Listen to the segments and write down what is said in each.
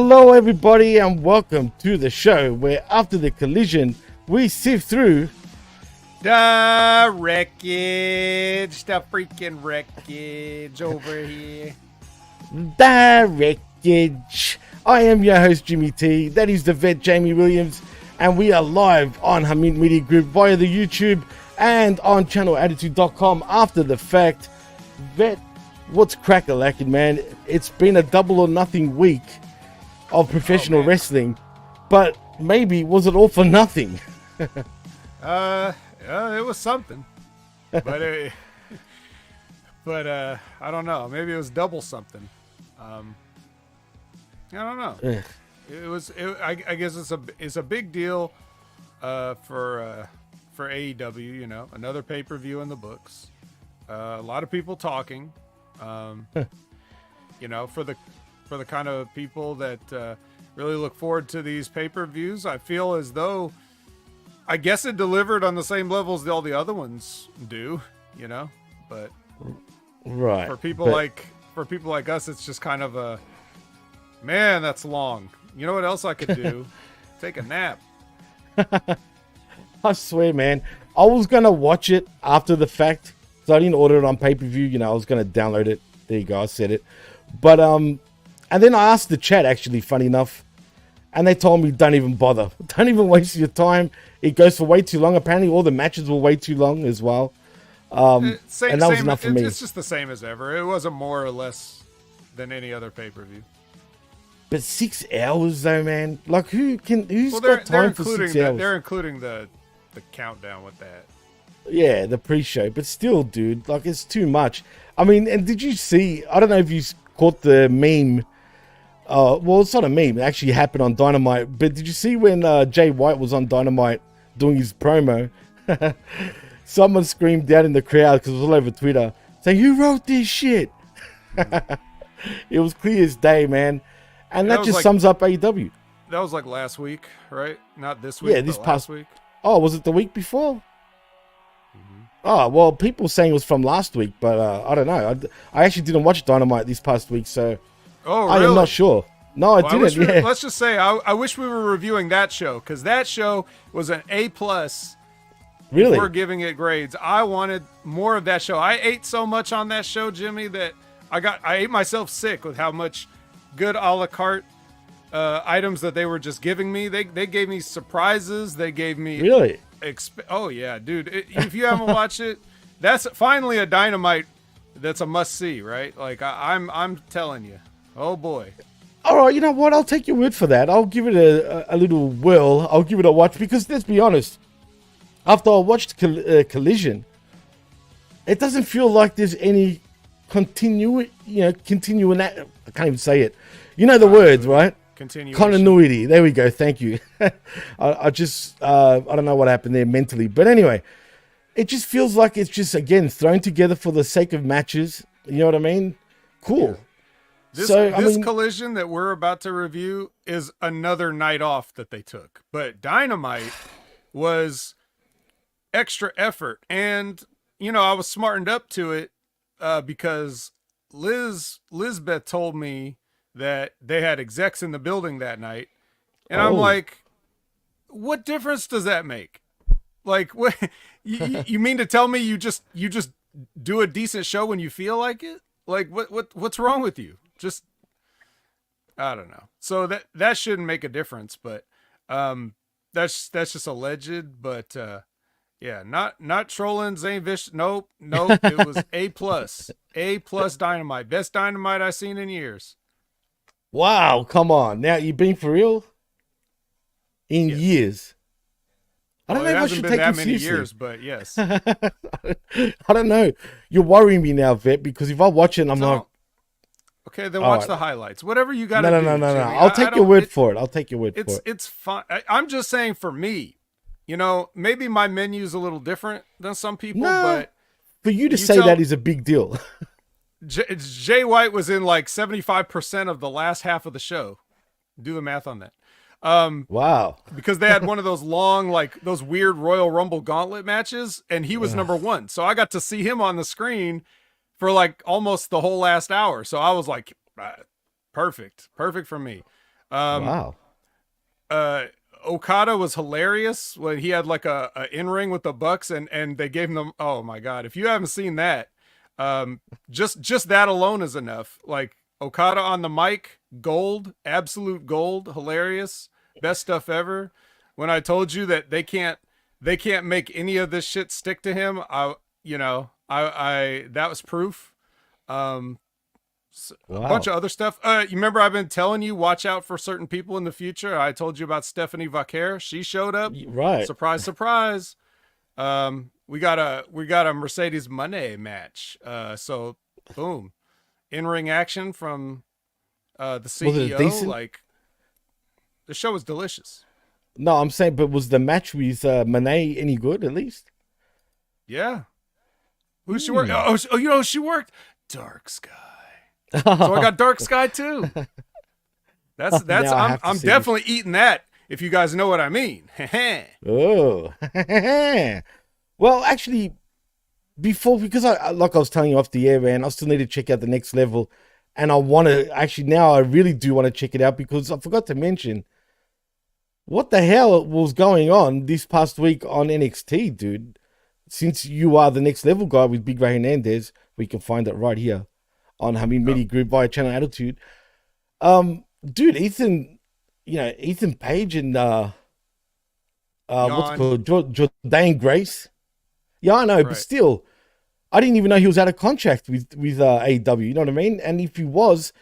Hello everybody and welcome to the show where after the collision we sift through the wreckage, the freaking wreckage over here. the wreckage. I am your host Jimmy T, that is the vet Jamie Williams, and we are live on Hamid Media Group via the YouTube and on channelattitude.com after the fact. Vet, what's crack-a-lackin', man? It's been a double or nothing week of professional wrestling, but maybe was it all for nothing? It was something, but I don't know. Maybe it was double something. I don't know. I guess it's a big deal for AEW. You know, another pay-per-view in the books. A lot of people talking. You know, for the kind of people that really look forward to these pay-per-views, I feel as though, I guess it delivered on the same levels that all the other ones do, you know, but right. For people like us, it's just kind of a, man, that's long. You know what else I could do? Take a nap. I swear, man, I was going to watch it after the fact, so I didn't order it on pay-per-view. You know, I was going to download it. There you go, I said it. But, and then I asked the chat, actually, funny enough, and they told me, don't even bother. Don't even waste your time. It goes for way too long. Apparently, all the matches were way too long as well. And that was enough for me. It's just the same as ever. It wasn't more or less than any other pay-per-view. But 6 hours, though, man. Like, who's got time for 6 hours? They're including the countdown with that. Yeah, the pre-show. But still, dude, like, it's too much. I mean, and did you see, I don't know if you caught the meme. Well, it's not a meme. It actually happened on Dynamite. But did you see when Jay White was on Dynamite doing his promo? Someone screamed out in the crowd, because it was all over Twitter, saying, "Who wrote this shit?" It was clear as day, man. And that just sums up AEW. That was like last week, right? Not this week, this but past last week. Oh, was it the week before? Oh, well, people saying it was from last week, but I don't know. I actually didn't watch Dynamite this past week, so I am not sure. No, I didn't. Let's just say I wish we were reviewing that show, because that show was an A+. Really? We're giving it grades. I wanted more of that show. I ate so much on that show, Jimmy, that I ate myself sick with how much good a la carte items that they were just giving me. They gave me surprises. They gave me really. Oh yeah, dude! If you haven't watched it, that's finally a Dynamite that's a must see, right? Like I'm telling you, oh boy. All right, you know what? I'll take your word for that. I'll give it a little whirl. I'll give it a watch, because let's be honest. After I watched Collision, it doesn't feel like there's any continuing. I can't even say it. You know the words, right? Continuity. There we go. Thank you. I don't know what happened there mentally. But anyway, it just feels like it's just, again, thrown together for the sake of matches. You know what I mean? Cool. Yeah. This Collision that we're about to review is another night off that they took. But Dynamite was extra effort. And, I was smartened up to it because Lizbeth told me that they had execs in the building that night. And I'm like, what difference does that make? Like, what you mean to tell me you just do a decent show when you feel like it? Like, what's wrong with you? Just, I don't know. So that shouldn't make a difference, but that's just alleged. But yeah, not trolling Zane Vish. Nope. It was A+ Dynamite, best Dynamite I've seen in years. Wow, come on. Now, you being for real? In years. I don't know if I should take you seriously. Years, but yes. I don't know. You're worrying me now, Vet, because if I watch it, I'm like... Okay, then watch the highlights. Whatever you got to do. No. I'll take your word for it. I'll take your word for it. It's fine. I'm just saying, for me, maybe my menu's a little different than some people, but... For you to say that is a big deal. Jay White was in like 75% of the last half of the show. Do the math on that. Wow. Because they had one of those long, like those weird Royal Rumble gauntlet matches, and he was number one. So I got to see him on the screen for like almost the whole last hour. So I was like, perfect for me. Wow. Okada was hilarious when he had like a in-ring with the Bucks and they gave him, oh my God, if you haven't seen that, just that alone is enough. Like Okada on the mic, gold, absolute gold, hilarious, best stuff ever. When I told you that they can't make any of this shit stick to him, I that was proof. Wow. A bunch of other stuff. You remember I've been telling you, watch out for certain people in the future. I told you about Stephanie Vaquer. She showed up. Right. Surprise, surprise. We got a Mercedes Money match. So boom, in-ring action from the CEO. Was it decent? Like the show was delicious. No, I'm saying, but was the match with Monet any good at least? Yeah. Who she work? Oh, she worked Dark Sky. So I got Dark Sky too. That's I'm definitely eating that, if you guys know what I mean. Oh. Well, actually, because I was telling you off the air, man, I still need to check out the Next Level, and I want to actually now I really do want to check it out because I forgot to mention what the hell was going on this past week on NXT, dude. Since you are the Next Level guy with Big Ray Hernandez, we can find it right here on Hamid Media Group via Channel Attitude. Dude, Ethan Page and what's it called, Jordan Grace. Yeah, I know, right. But still, I didn't even know he was out of contract with AEW. You know what I mean? And if he was,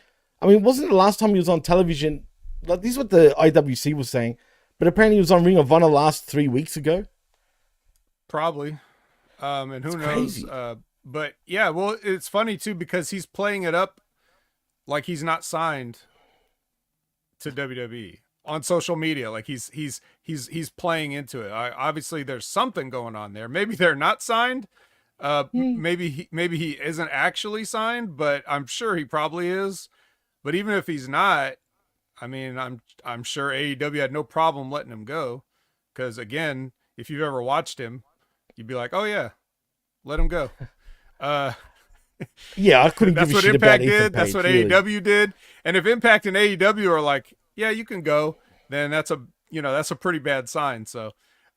I mean, wasn't the last time he was on television? Like, this is what the IWC was saying, but apparently he was on Ring of Honor last 3 weeks ago. Probably, and who knows? But yeah, well, it's funny too because he's playing it up like he's not signed to WWE on social media. Like he's playing into it. Obviously, there's something going on there. Maybe they're not signed. Maybe he isn't actually signed, but I'm sure he probably is. But even if he's not, I mean, I'm sure AEW had no problem letting him go, because again, if you've ever watched him, you'd be like, oh yeah, let him go. Yeah, I couldn't give a shit about Impact did. That's what AEW did. And if Impact and AEW are like, yeah, you can go, then that's a pretty bad sign. So,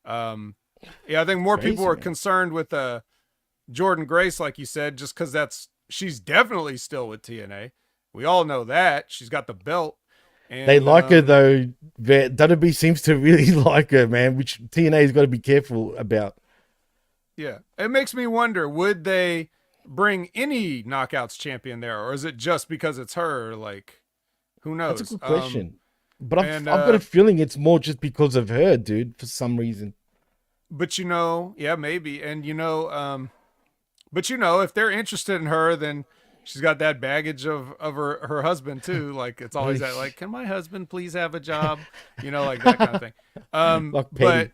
yeah, I think more people are concerned with Jordan Grace, like you said, just because she's definitely still with TNA. We all know that she's got the belt. And, they like her though. WWE seems to really like her, man, which TNA's got to be careful about. Yeah, it makes me wonder: would they bring any Knockouts champion there, or is it just because it's her? Like, who knows? That's a good question. But I've got a feeling it's more just because of her, dude, for some reason. But yeah, maybe. And but if they're interested in her, then she's got that baggage of her husband too. Like, it's always that, like, can my husband please have a job? Like that kind of thing. But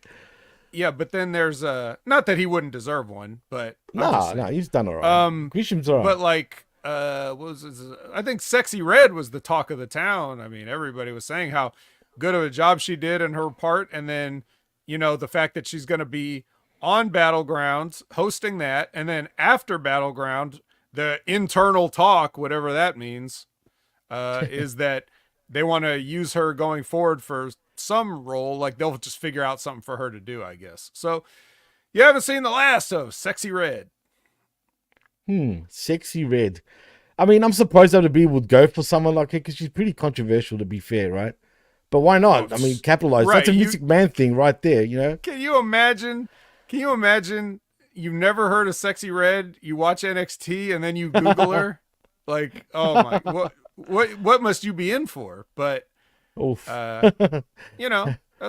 yeah, but then there's not that he wouldn't deserve one, but no, he's done all right. Grisham's all right. But like, what was his, I think Sexy Red was the talk of the town. I mean, everybody was saying how good of a job she did in her part, and then the fact that she's going to be on Battlegrounds hosting that, and then after Battleground, the internal talk, whatever that means, is that they want to use her going forward for some role. Like, they'll just figure out something for her to do, I guess. So you haven't seen the last of Sexy Red. Sexy Red. I mean, I'm surprised WWE would go for someone like her because she's pretty controversial, to be fair, right? But why not? I mean, capitalize. Right. That's a Mystic Man thing right there, Can you imagine you've nenever heard of Sexy Red, you watch NXT, and then you Google her? Like, oh my, what must you be in for? But that's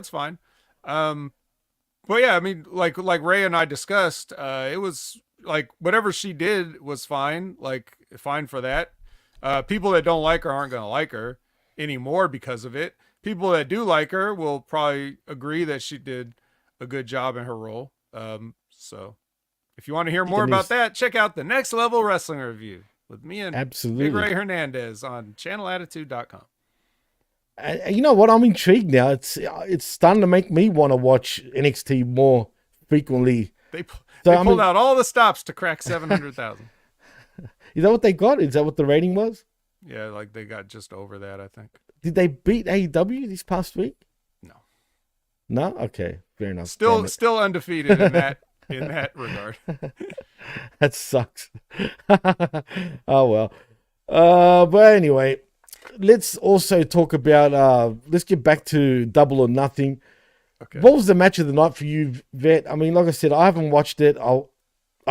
fine. But yeah, I mean, like Ray and I discussed, it was like whatever she did was fine. Like, fine for that. People that don't like her aren't going to like her anymore because of it. People that do like her will probably agree that she did a good job in her role. So if you want to hear more about that, check out the Next Level Wrestling Review with me and Big Ray Hernandez on channelattitude.com. You know what? I'm intrigued now. It's starting to make me want to watch NXT more frequently. They pulled out all the stops to crack 700,000. Is that what they got? Is that what the rating was? Yeah, like they got just over that, I think. Did they beat AEW this past week? No. No? Okay, fair enough. Still undefeated in that regard. That sucks. Oh well. But anyway, let's also talk about let's get back to Double or Nothing. Okay. What was the match of the night for you, Vet? I mean, like I said, I haven't watched it. I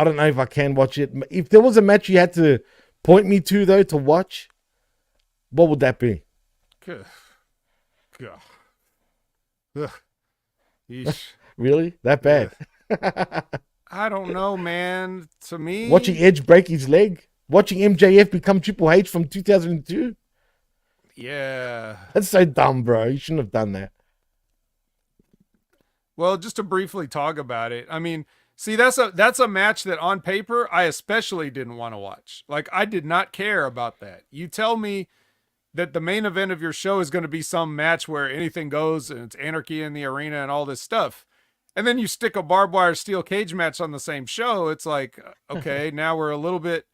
don't know if I can watch it. If there was a match you had to point me to, though, to watch, what would that be? Good. Really? That bad? I don't know, man. To me... Watching Edge break his leg? Watching MJF become Triple H from 2002? Yeah. That's so dumb, bro. You shouldn't have done that. Well, just to briefly talk about it, I mean, see, that's a match that on paper, I especially didn't want to watch. Like, I did not care about that. You tell me that the main event of your show is going to be some match where anything goes and it's anarchy in the arena and all this stuff. And then you stick a barbed wire steel cage match on the same show. It's like, okay, now we're a little bit,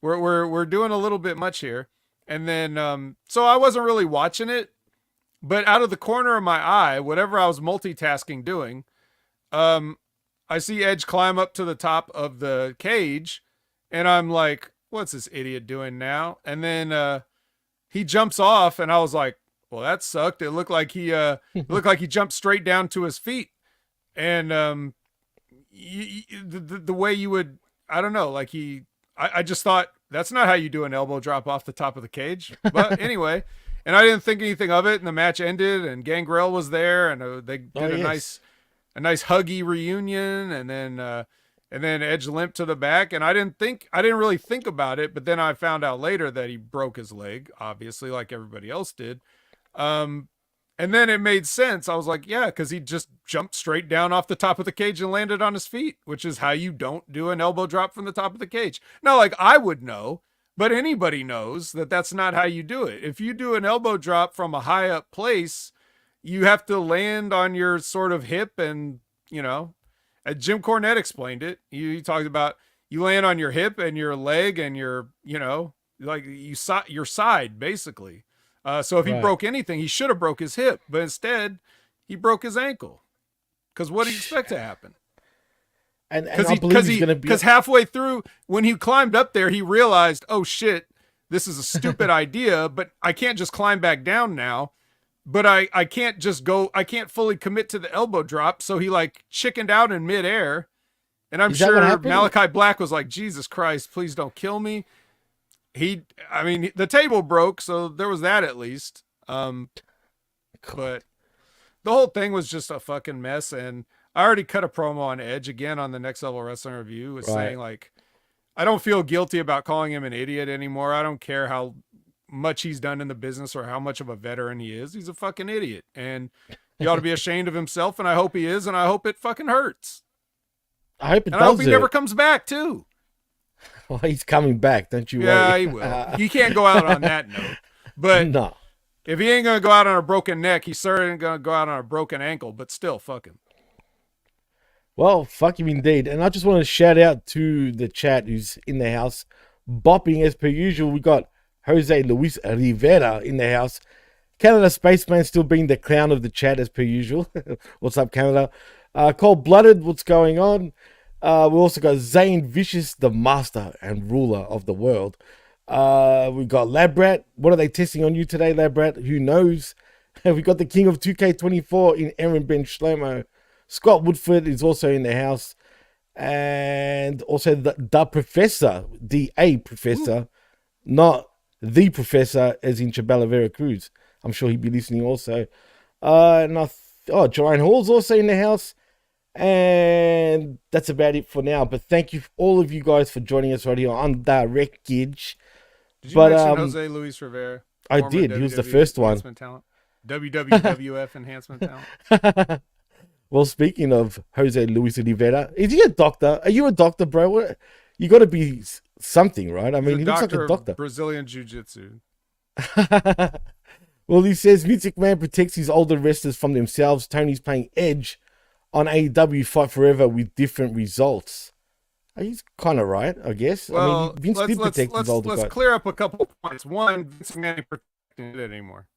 we're doing a little bit much here. And then, so I wasn't really watching it. But out of the corner of my eye, whatever I was multitasking doing, I see Edge climb up to the top of the cage, and I'm like, what's this idiot doing now? And then he jumps off, and I was like, well, that sucked. It looked like he jumped straight down to his feet. And the way you would, I don't know, like I just thought, that's not how you do an elbow drop off the top of the cage. But anyway... And I didn't think anything of it, and the match ended, and Gangrel was there, and they did a nice huggy reunion, and then Edge limped to the back, and I didn't really think about it, but then I found out later that he broke his leg, obviously, like everybody else did. And then it made sense. I was like, yeah, because he just jumped straight down off the top of the cage and landed on his feet, which is how you don't do an elbow drop from the top of the cage. Not like I would know. But anybody knows that that's not how you do it. If you do an elbow drop from a high up place, you have to land on your sort of hip and, Jim Cornette explained it. He talked about you land on your hip and your leg and your, like your side basically. So if he broke anything, he should have broke his hip, but instead he broke his ankle. Because what do you expect to happen? And I believe he's going to be... Because halfway through, when he climbed up there, he realized, oh, shit, this is a stupid idea, but I can't just climb back down now. But I can't just go... I can't fully commit to the elbow drop, so he, chickened out in midair. And I'm sure Malachi Black was like, Jesus Christ, please don't kill me. The table broke, so there was that at least. But the whole thing was just a fucking mess, and... I already cut a promo on Edge again on the Next Level Wrestling Review saying I don't feel guilty about calling him an idiot anymore. I don't care how much he's done in the business or how much of a veteran he is. He's a fucking idiot, and he ought to be ashamed of himself. And I hope he is, and I hope it fucking hurts. I hope it does. I hope he never comes back too. Well, he's coming back. Don't you worry. Yeah, he will. He can't go out on that note. But no. If he ain't gonna go out on a broken neck, he's certainly gonna go out on a broken ankle. But still, fuck him. Well, fuck him indeed. And I just want to shout out to the chat who's in the house, bopping as per usual. We got Jose Luis Rivera in the house. Canada Spaceman still being the clown of the chat as per usual. What's up, Canada? Cold Blooded, what's going on? We also got Zane Vicious, the master and ruler of the world. We got Labrat. What are they testing on you today, Labrat? Who knows? We got the king of 2K24 in Aaron Ben Shlomo. Scott Woodford is also in the house. And also the professor, the A professor, not the professor as in Chabela Vera Cruz. I'm sure he'd be listening also. Joanne Hall's also in the house. And that's about it for now. But thank you, all of you guys, for joining us right here on the Wreckage. Did you mention Jose Luis Rivera? I did. He was the first one. Talent. WWF enhancement talent. Well, speaking of Jose Luis Rivera, is he a doctor? Are you a doctor, bro? You got to be something, right? I mean, he looks like a doctor. Brazilian Jiu-Jitsu. Well, he says Music Man protects his older wrestlers from themselves. Tony's playing Edge on AEW Fight Forever with different results. He's kind of right, I guess. Well, I mean, Vince did protect his older guys. Let's clear up a couple of points. One, Vince McMahon ain't protecting it anymore.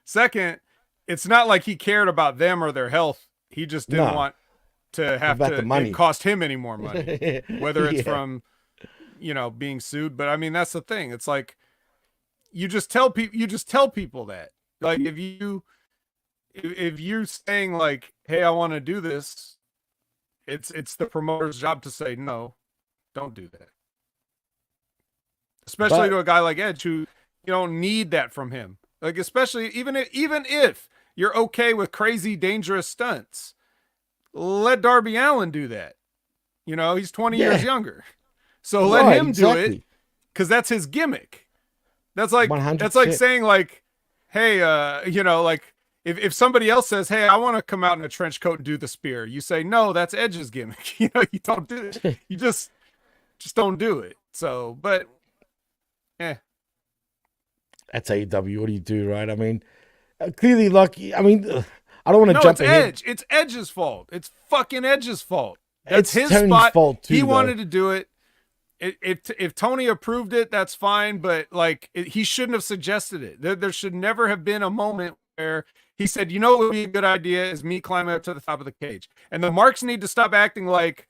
Second, it's not like he cared about them or their health. He just didn't want to have to it cost him any more money, whether it's from, being sued. But I mean, that's the thing. It's like, you just tell people that, like, if you're saying like, hey, I want to do this, it's the promoter's job to say, no, don't do that. Especially to a guy like Edge, who you don't need that from him. Like, especially even if you're okay with crazy, dangerous stunts, let Darby Allin do that. He's 20 years younger. So let him do it, because that's his gimmick. That's like 100%. That's like saying like, hey, like if somebody else says, hey, I want to come out in a trench coat and do the spear, you say, no, that's Edge's gimmick. You don't do it. You just don't do it. So, but that's AEW. What do you do, right? I mean, clearly, like, I mean, I don't want to jump ahead. Edge. It's Edge's fault. It's fucking Edge's fault. That's his Tony's spot. Fault too, he wanted to do it. If Tony approved it, that's fine. But like, he shouldn't have suggested it. There should never have been a moment where he said, what would be a good idea is me climbing up to the top of the cage. And the marks need to stop acting like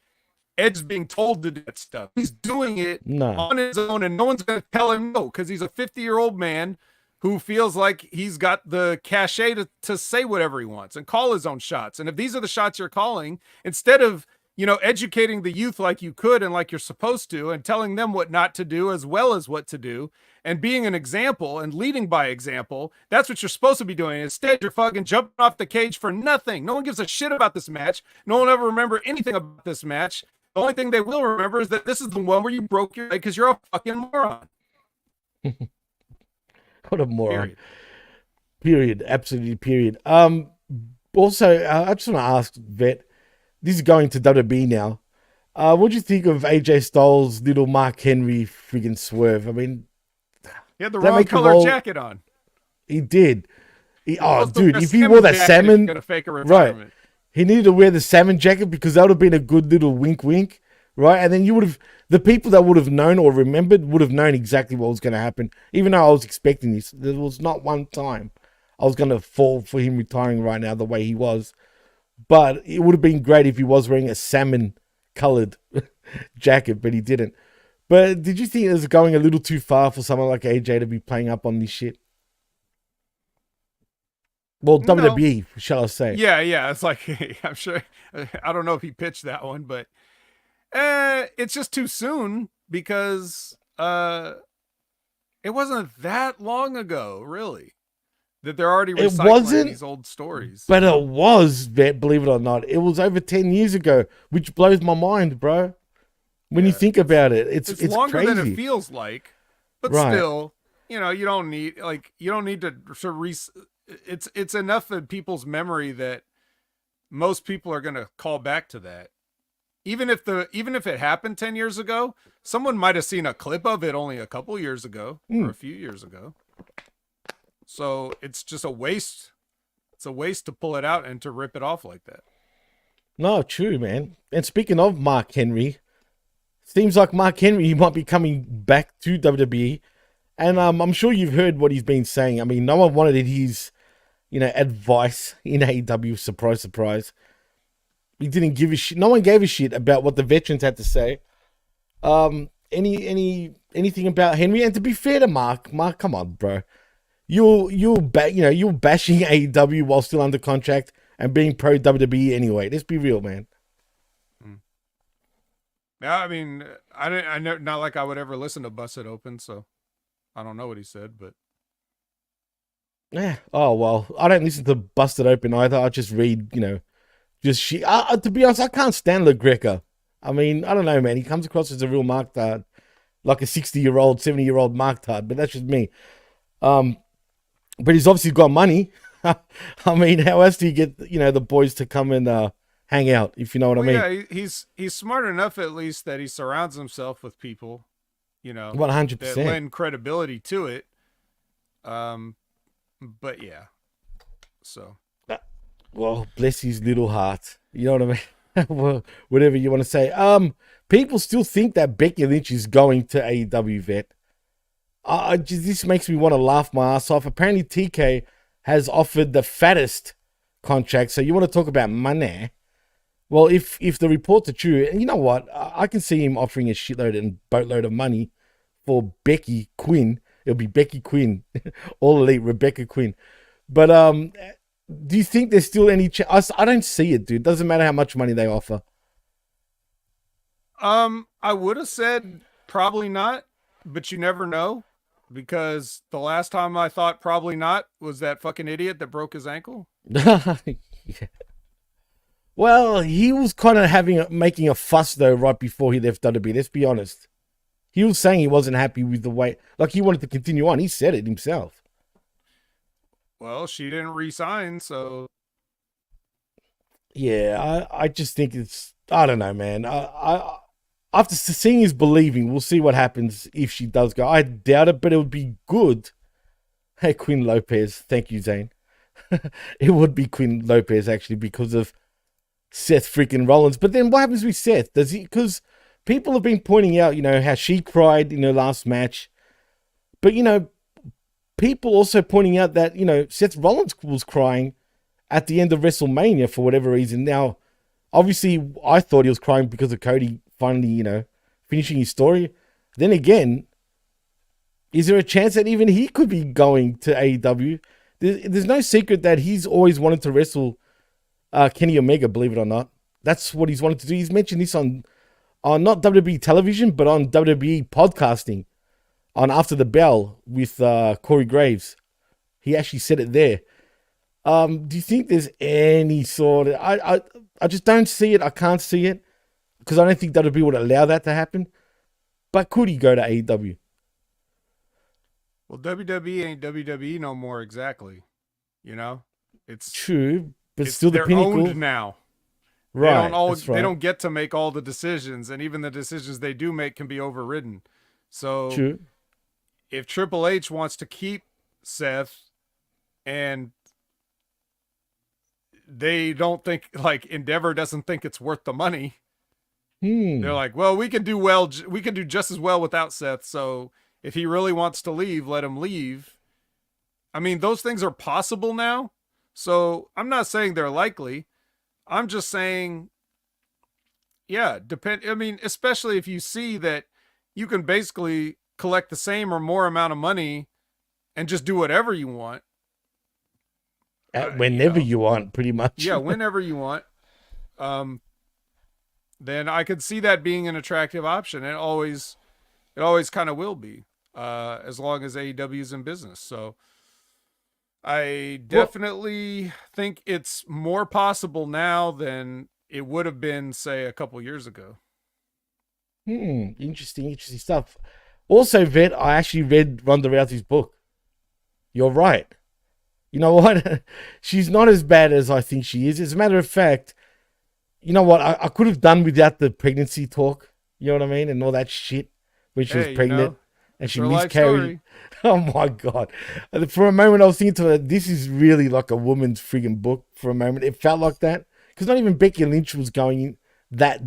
Edge's being told to do that stuff. He's doing it on his own, and no one's going to tell him no, because he's a 50-year-old man who feels like he's got the cachet to say whatever he wants and call his own shots. And if these are the shots you're calling, instead of, educating the youth like you could and like you're supposed to, and telling them what not to do as well as what to do, and being an example and leading by example, that's what you're supposed to be doing. Instead, you're fucking jumping off the cage for nothing. No one gives a shit about this match. No one will ever remember anything about this match. The only thing they will remember is that this is the one where you broke your leg because you're a fucking moron. What a moron. Period. Absolutely period. Also, I just want to ask, Vet, this is going to WWE now. What do you think of AJ Styles' little Mark Henry friggin' swerve? I mean, he had the wrong color jacket on. He did. Dude, if he wore that salmon, gonna fake a retirement. Right? He needed to wear the salmon jacket, because that would have been a good little wink, wink, right? And then the people that would have known or remembered would have known exactly what was going to happen. Even though I was expecting this, there was not one time I was going to fall for him retiring right now the way he was. But it would have been great if he was wearing a salmon-colored jacket, but he didn't. But did you think it was going a little too far for someone like AJ to be playing up on this shit? Well, no. WWE, shall I say. Yeah. It's like, I'm sure, I don't know if he pitched that one, but it's just too soon, because it wasn't that long ago, really, that they're already recycling these old stories. But it was, believe it or not. It was over 10 years ago, which blows my mind, bro. When you think about it, it's longer crazy. than it feels like, but still, you don't need to it's enough in people's memory that most people are going to call back to that. Even if it happened 10 years ago, someone might have seen a clip of it only a couple years ago or a few years ago. So it's just a waste. It's a waste to pull it out and to rip it off like that. No, true, man. And speaking of Mark Henry, seems like Mark Henry might be coming back to WWE. And I'm sure you've heard what he's been saying. I mean, no one wanted his, advice in AEW. Surprise, surprise. He didn't give a shit. No one gave a shit about what the veterans had to say. Anything about Henry? And to be fair to Mark, come on, bro. You're bashing AEW while still under contract and being pro WWE anyway. Let's be real, man. Yeah, I mean, I know, not like I would ever listen to Bust It Open, so I don't know what he said, but yeah. Oh well, I don't listen to Bust It Open either. I just read, just shit. To be honest, I can't stand LaGreca. I mean, I don't know, man. He comes across as a real marktard, like a 60-year-old, 70-year-old marktard, but that's just me. But he's obviously got money. I mean, how else do you get, the boys to come and hang out, if you know what I mean? Yeah, he's smart enough, at least, that he surrounds himself with people, 100%, that lend credibility to it. But yeah, so. Well, bless his little heart. You know what I mean? Well, whatever you want to say. People still think that Becky Lynch is going to AEW, Vet. this makes me want to laugh my ass off. Apparently, TK has offered the fattest contract. So you want to talk about money? Well, if the reports are true, and you know what, I can see him offering a shitload and boatload of money for Becky Quinn. It'll be Becky Quinn, All Elite Rebecca Quinn. But do you think there's still any chance? I don't see it, dude. Doesn't matter how much money they offer. I would have said probably not, but you never know, because the last time I thought probably not was that fucking idiot that broke his ankle. Yeah. Well, he was kind of making a fuss though right before he left WWE. Let's be honest. He was saying he wasn't happy with the way, like he wanted to continue on. He said it himself. Well, she didn't resign, so. Yeah, I just think I don't know, man. I after seeing is believing. We'll see what happens if she does go. I doubt it, but it would be good. Hey, Quinn Lopez. Thank you, Zane. It would be Quinn Lopez, actually, because of Seth freaking Rollins. But then what happens with Seth? Does he? Because people have been pointing out, how she cried in her last match. But, people also pointing out that, Seth Rollins was crying at the end of WrestleMania for whatever reason. Now, obviously, I thought he was crying because of Cody finally, finishing his story. Then again, is there a chance that even he could be going to AEW? There's no secret that he's always wanted to wrestle Kenny Omega, believe it or not. That's what he's wanted to do. He's mentioned this on not WWE television, but on WWE podcasting on After the Bell with Corey Graves. He actually said it there. Do you think there's any sort of... I just don't see it. I can't see it because I don't think WWE would allow that to happen. But could he go to AEW? Well, WWE ain't WWE no more exactly. It's true, but it's still the pinnacle. They're owned now. Right, they don't get to make all the decisions, and even the decisions they do make can be overridden. So true. If Triple H wants to keep Seth and they don't think, like, Endeavor doesn't think it's worth the money, they're like, well, we can do just as well without Seth. So if he really wants to leave, let him leave. I mean, those things are possible now. So I'm not saying they're likely. I'm just saying, yeah, I mean, especially if you see that you can basically collect the same or more amount of money and just do whatever you want. Whenever you want, pretty much. Yeah, whenever you want. Then I could see that being an attractive option. It always kind of will be, as long as AEW is in business. So I definitely think it's more possible now than it would have been, say, a couple years ago. Interesting stuff. Also, Vet, I actually read Ronda Rousey's book. You're right. You know what? She's not as bad as I think she is. As a matter of fact, you know what? I could have done without the pregnancy talk. You know what I mean? And all that shit when she was pregnant and she miscarried. Oh my God. For a moment, I was thinking to her, this is really like a woman's friggin' book for a moment. It felt like that. Because not even Becky Lynch was going that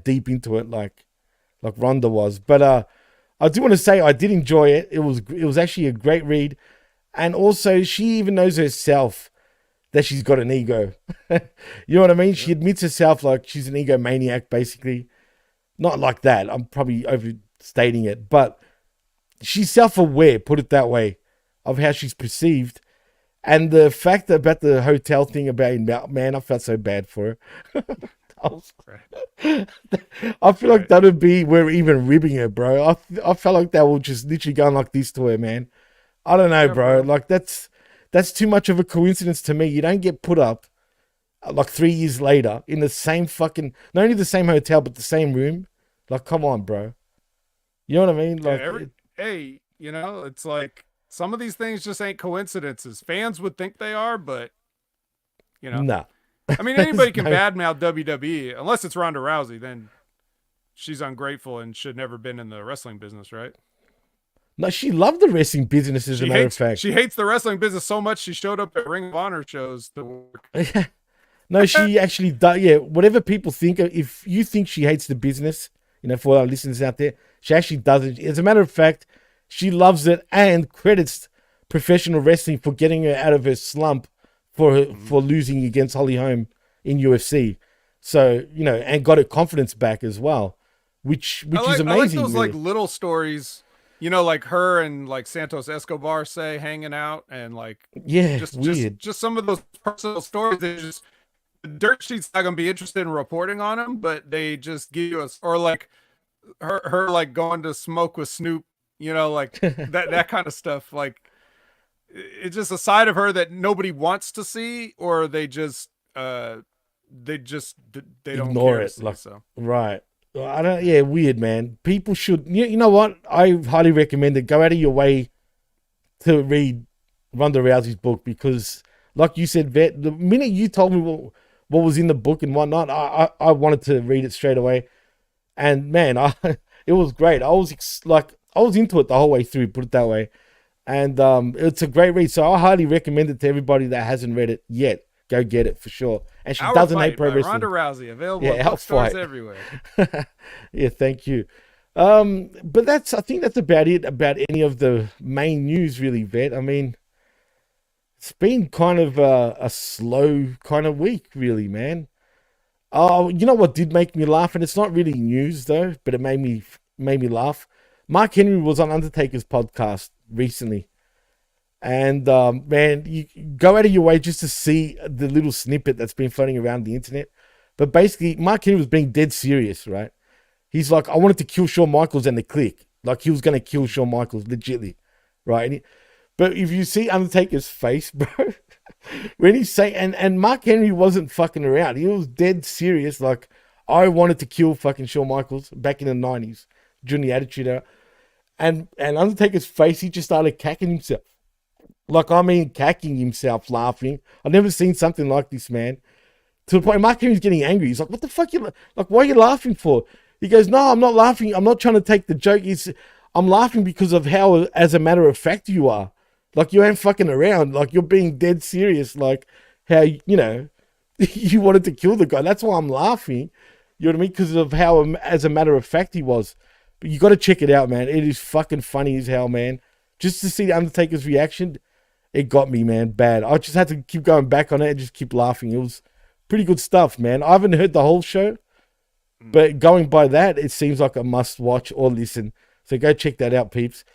deep into it like Ronda was. But I do want to say I did enjoy it. It was actually a great read. And also, she even knows herself that she's got an ego. You know what I mean? She admits herself like she's an egomaniac, basically. Not like that. I'm probably overstating it. But she's self-aware, put it that way, of how she's perceived. And the fact about the hotel thing about, man, I felt so bad for her. I feel like that would be, we're even ribbing her, bro. I felt like they were just literally going like this to her, man. I don't know, bro. Like, that's too much of a coincidence to me. You don't get put up like 3 years later in the same fucking, not only the same hotel, but the same room. Like, come on, bro. You know what I mean? Like, it's like some of these things just ain't coincidences. Fans would think they are, but nah. I mean, anybody can badmouth WWE unless it's Ronda Rousey. Then she's ungrateful and should never been in the wrestling business, right? No, she loved the wrestling business, as a matter of fact. She hates the wrestling business so much she showed up at Ring of Honor shows to work. No, she actually does. Yeah, whatever people think, if you think she hates the business, for our listeners out there, she actually doesn't. As a matter of fact, she loves it and credits professional wrestling for getting her out of her slump for losing against Holly Holm in UFC. So, you know, and got her confidence back as well, which is amazing. I like those really. like little stories, you know, like her and like Santos Escobar say hanging out, and like just some of those personal stories. They just, the dirt sheet's not gonna be interested in reporting on them, but they just give us, or like her like going to smoke with Snoop, you know, like that kind of stuff. Like it's just a side of her that nobody wants to see, or they don't ignore care it. to see, like, so. Right. I don't. Yeah, weird, man. People should. You know what? I highly recommend it. Go out of your way to read Ronda Rousey's book, because, like you said, Vet, the minute you told me what was in the book and whatnot, I wanted to read it straight away. And man, it was great. I was into it the whole way through. Put it that way. And it's a great read. So I highly recommend it to everybody that hasn't read it yet. Go get it for sure. And she doesn't hate pro wrestling. Ronda Rousey, available at bookstores everywhere. Yeah, thank you. But I think that's about it about any of the main news, really, Vet. I mean, it's been kind of a slow kind of week, really, man. Oh, you know what did make me laugh, and it's not really news though, but it made me laugh. Mark Henry was on Undertaker's podcast recently. And man, you go out of your way just to see the little snippet that's been floating around the internet. But basically, Mark Henry was being dead serious, right? He's like, I wanted to kill Shawn Michaels and the Clique. Like, he was going to kill Shawn Michaels, legitly, right? But if you see Undertaker's face, bro, when he's saying, and Mark Henry wasn't fucking around. He was dead serious. Like, I wanted to kill fucking Shawn Michaels back in the 90s during the Attitude Era. And Undertaker's face, he just started cacking himself. Like, I mean, cacking himself, laughing. I've never seen something like this, man. To the point, Mark Henry's getting angry. He's like, what the fuck? Like, why are you laughing for? He goes, no, I'm not laughing. I'm not trying to take the joke. I'm laughing because of how, as a matter of fact, you are. Like, you ain't fucking around. Like, you're being dead serious. Like, how, you know, you wanted to kill the guy. That's why I'm laughing. You know what I mean? Because of how, as a matter of fact, he was. But you got to check it out, man. It is fucking funny as hell, man. Just to see the Undertaker's reaction, it got me, man, bad. I just had to keep going back on it and just keep laughing. It was pretty good stuff, man. I haven't heard the whole show, but going by that, it seems like a must watch or listen. So go check that out, peeps.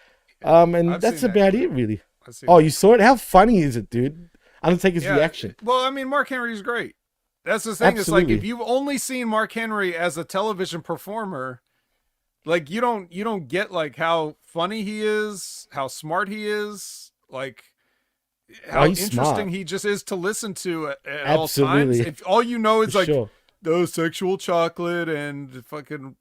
And that's about it, really. Oh, you saw it? How funny is it, dude? Undertaker's reaction. Well, I mean, Mark Henry's great. That's the thing. Absolutely. It's like, if you've only seen Mark Henry as a television performer, like, you don't get like how funny he is, how smart he is, like how interesting smart. He just is to listen to at all times. If all you know is the sexual chocolate and fucking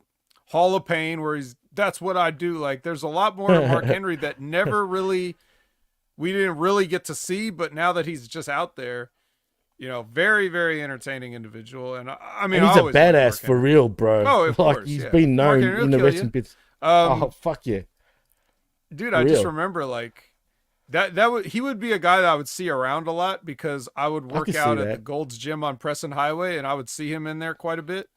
Hall of Pain, where that's what I do. Like, there's a lot more to Mark Henry that we didn't really get to see, but now that he's just out there, you know, very, very entertaining individual. And I mean, he's a badass for real, bro. Oh, of course, he's been known in the wrestling bits. Oh, fuck yeah. Dude, I just remember like he would be a guy that I would see around a lot, because I would work out at the Gold's Gym on Preston Highway, and I would see him in there quite a bit.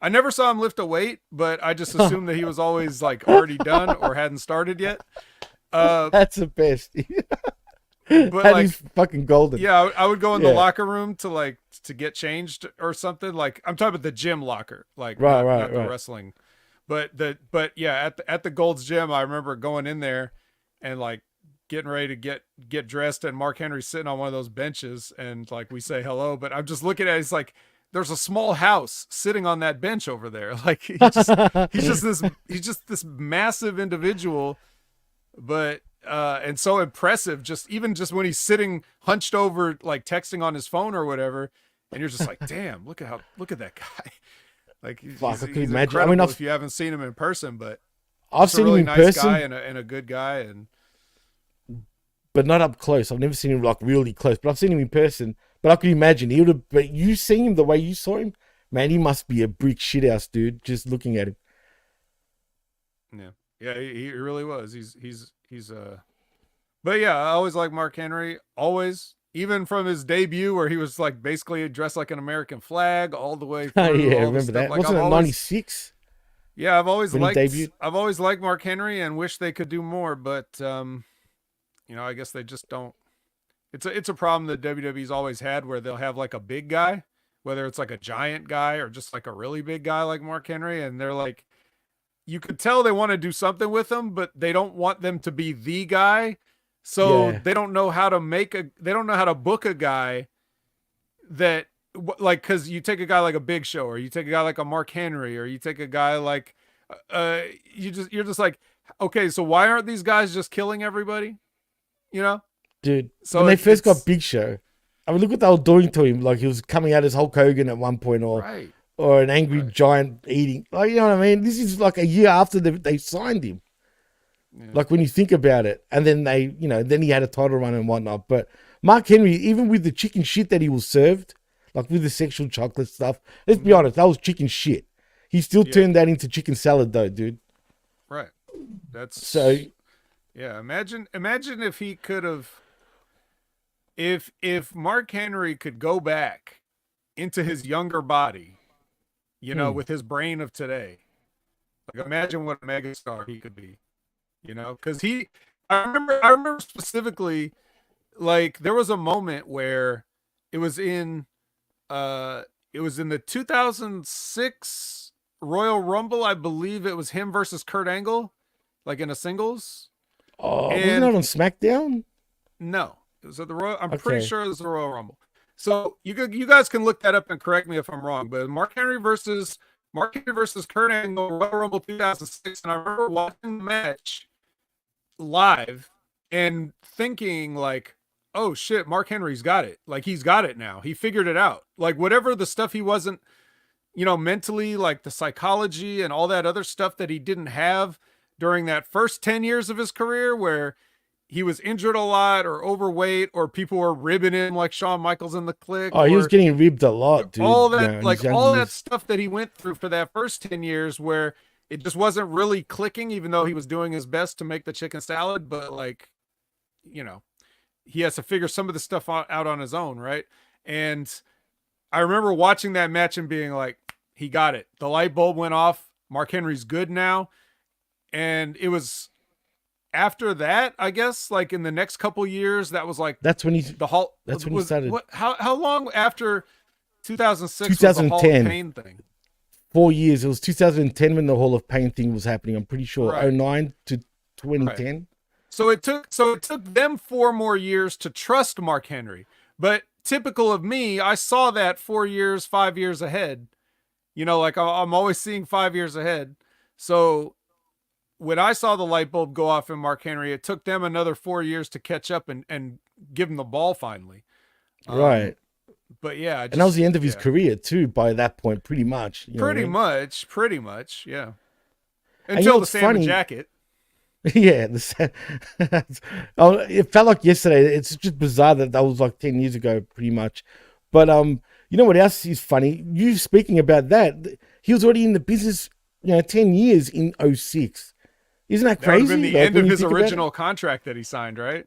I never saw him lift a weight, but I just assumed that he was always like already done or hadn't started yet. That's the best. But like, he's fucking golden. Yeah, I would go in the locker room to get changed or something. Like, I'm talking about the gym locker, like not the wrestling. But yeah, at the Gold's Gym, I remember going in there and like getting ready to get dressed, and Mark Henry sitting on one of those benches, and like we say hello, but I'm just looking at it, it's like there's a small house sitting on that bench over there. Like, he's just this massive individual, but and so impressive, just when he's sitting hunched over, like texting on his phone or whatever, and you're just like, damn, look at that guy. Like, he's imagine. I mean, if you haven't seen him in person, but I've seen him in person, guy and a good guy, but not up close. I've never seen him like really close, but I've seen him in person. But I can imagine he would have. But you seen him the way you saw him, man. He must be a brick shithouse, dude. Just looking at him. Yeah, he really was. He's but yeah, I always like Mark Henry, always, even from his debut where he was like basically dressed like an American flag all the way through. Yeah, I remember that. Like, wasn't it 96? Yeah, when he debuted. I've always liked Mark Henry and wish they could do more, but I guess they just don't. It's a problem that WWE's always had where they'll have like a big guy, whether it's like a giant guy or just like a really big guy like Mark Henry, and they're like, you could tell they want to do something with them, but they don't want them to be the guy. So Yeah. they don't know how to they don't know how to book a guy that like, cause you take a guy like a Big Show, or you take a guy like a Mark Henry, or you take a guy like, you're just like, okay, so why aren't these guys just killing everybody? You know? Dude, So when they first got Big Show, I mean, look what they were doing to him. Like he was coming out as Hulk Hogan at one point, or an angry giant eating. Like, you know what I mean? This is like a year after they signed him. Yeah. Like when you think about it, and then then he had a title run and whatnot. But Mark Henry, even with the chicken shit that he was served, like with the sexual chocolate stuff, let's be honest, that was chicken shit. He still turned that into chicken salad though, dude. Right. That's so. Yeah. Imagine if he could have. If Mark Henry could go back into his younger body, with his brain of today, like imagine what a megastar he could be, because I remember specifically, like there was a moment where it was in the 2006 Royal Rumble. I believe it was him versus Kurt Angle, like in a singles. Oh, wasn't that on SmackDown? No. It was at the Royal. I'm pretty sure it was the Royal Rumble. So you guys can look that up and correct me if I'm wrong. But Mark Henry versus Kurt Angle, Royal Rumble 2006, and I remember watching the match live and thinking like, "Oh shit, Mark Henry's got it. Like he's got it now. He figured it out. Like whatever the stuff he wasn't, mentally, like the psychology and all that other stuff that he didn't have during that first 10 years of his career, where." He was injured a lot or overweight, or people were ribbing him like Shawn Michaels in the Clique. Oh, he was getting ribbed a lot, dude. All that, all that stuff that he went through for that first 10 years where it just wasn't really clicking, even though he was doing his best to make the chicken salad. But like, he has to figure some of the stuff out on his own. Right. And I remember watching that match and being like, he got it. The light bulb went off. Mark Henry's good now. And it was, after that, I guess, like in the next couple years, that was like that's when he started. How long after 2006 2010 was the Hall of Pain thing? 4 years. It was 2010 when the Hall of Pain thing was happening. I'm pretty sure 09 to 2010. Right. So it took them 4 more years to trust Mark Henry. But typical of me, I saw that 4 years, 5 years ahead. Like I'm always seeing 5 years ahead. So when I saw the light bulb go off in Mark Henry, it took them another 4 years to catch up and give him the ball finally. Right. But yeah. And that was the end of his career too, by that point, pretty much. Pretty much, yeah. Until the salmon jacket. Yeah. It felt like yesterday. It's just bizarre that was like 10 years ago, pretty much. But you know what else is funny? You speaking about that, he was already in the business, 10 years in 06. Isn't that crazy? That would have been the end of his original contract that he signed, right?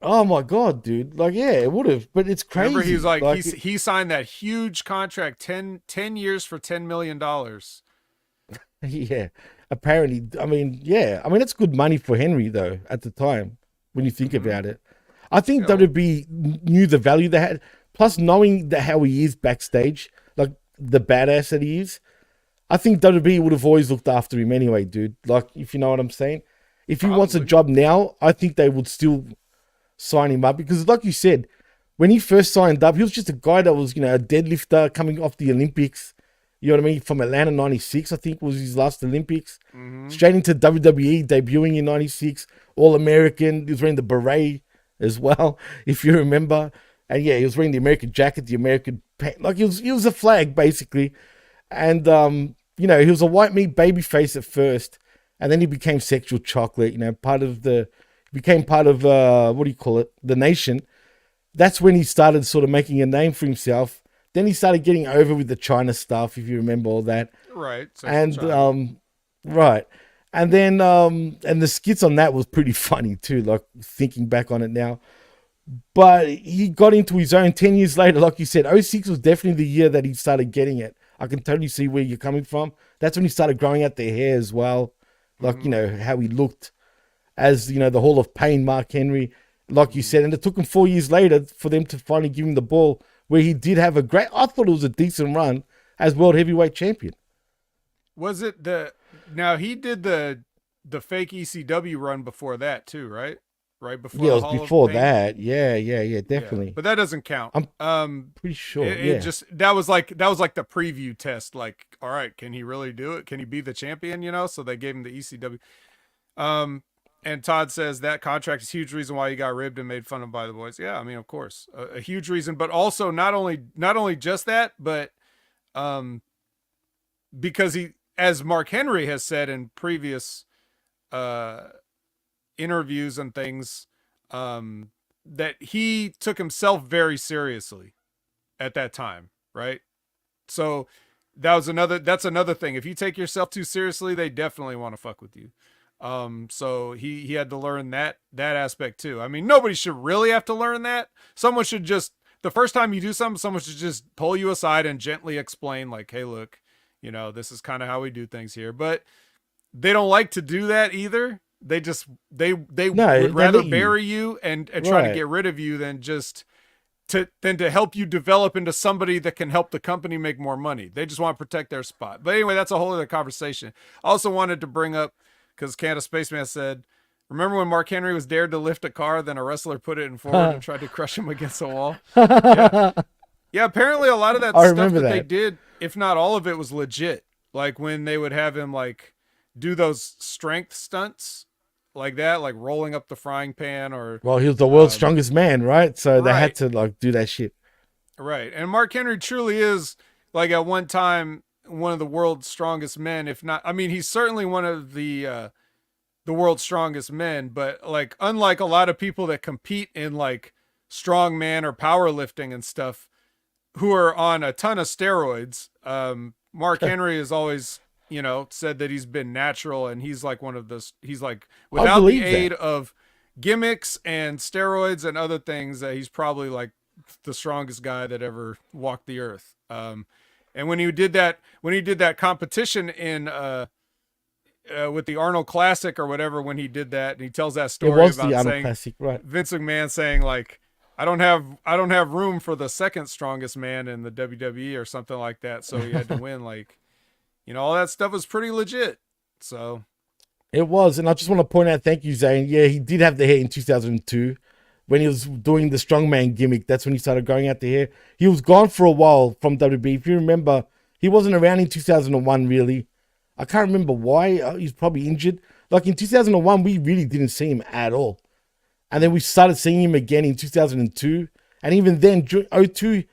Oh my God, dude. Like, yeah, it would have, but it's crazy. Remember, he was like he signed that huge contract, 10 years for $10 million. Yeah. Apparently, I mean, it's good money for Henry though, at the time, when you think about it. I think WB knew the value they had, plus knowing how he is backstage, like the badass that he is. I think WWE would have always looked after him anyway, dude. Like, if you know what I'm saying. If he wants a job now, I think they would still sign him up. Because like you said, when he first signed up, he was just a guy that was, a deadlifter coming off the Olympics. You know what I mean? From Atlanta 96, I think, was his last Olympics. Mm-hmm. Straight into WWE, debuting in 96. All-American. He was wearing the beret as well, if you remember. And yeah, he was wearing the American jacket, the American pants. Like, he was a flag, basically. And, he was a white meat baby face at first, and then he became sexual chocolate, became part of, the Nation. That's when he started sort of making a name for himself. Then he started getting over with the China stuff, if you remember all that. Right. And, right. And then, and the skits on that was pretty funny too, like thinking back on it now. But he got into his own 10 years later, like you said. 06 was definitely the year that he started getting it. I can totally see where you're coming from. That's when he started growing out their hair as well. Like, you know, how he looked as, you know, the Hall of Pain, Mark Henry, like you said. And it took him 4 years later for them to finally give him the ball, where he did have I thought it was a decent run as world heavyweight champion. Was it now he did the fake ECW run before that too, right? Right before. Yeah, it was before that. Yeah, definitely. Yeah, but that doesn't count. I'm pretty sure. It just that was like the preview test. Like, all right, can he really do it? Can he be the champion? You know, so they gave him the ECW. And Todd says that contract is a huge reason why he got ribbed and made fun of by the boys. Yeah, I mean, of course, a huge reason, but also not only just that, but because he, as Mark Henry has said in previous interviews and things, that he took himself very seriously at that time, right? So that's another thing. If you take yourself too seriously, they definitely want to fuck with you. So he had to learn that aspect too. I mean, nobody should really have to learn that. Someone should just, the first time you do something, someone should just pull you aside and gently explain, like, hey, look, you know, this is kind of how we do things here. But they don't like to do that either. They would rather bury you and try to get rid of you than to help you develop into somebody that can help the company make more money. They just want to protect their spot. But anyway, that's a whole other conversation. I also wanted to bring up, because Canada Spaceman said, remember when Mark Henry was dared to lift a car, then a wrestler put it in forward and tried to crush him against the wall? Yeah, apparently a lot of that stuff that they did, if not all of it, was legit. Like when they would have him like do those strength stunts like that, like rolling up the frying pan, or well, he was the world's strongest man, right? So they had to like do that shit. Right. And Mark Henry truly is, like, at one time one of the world's strongest men, if not, I mean, he's certainly one of the world's strongest men, but like, unlike a lot of people that compete in like strongman or powerlifting and stuff who are on a ton of steroids, Mark Henry has always, you know, said that he's been natural, and he's like one of those, he's like, without the aid of gimmicks and steroids and other things, that he's probably like the strongest guy that ever walked the earth. And when he did that competition in with the Arnold Classic or whatever, when he did that, and he tells that story about saying, Classic, right? Vince McMahon saying like, I don't have room for the second strongest man in the WWE or something like that, so he had to win. Like, you know, all that stuff was pretty legit. So it was, and I just want to point out, thank you, Zane. Yeah, he did have the hair in 2002 when he was doing the strongman gimmick. That's when he started growing out the hair. He was gone for a while from WWE. If you remember, he wasn't around in 2001 really. I can't remember why. He's probably injured. Like in 2001, we really didn't see him at all. And then we started seeing him again in 2002. And even then, 2002,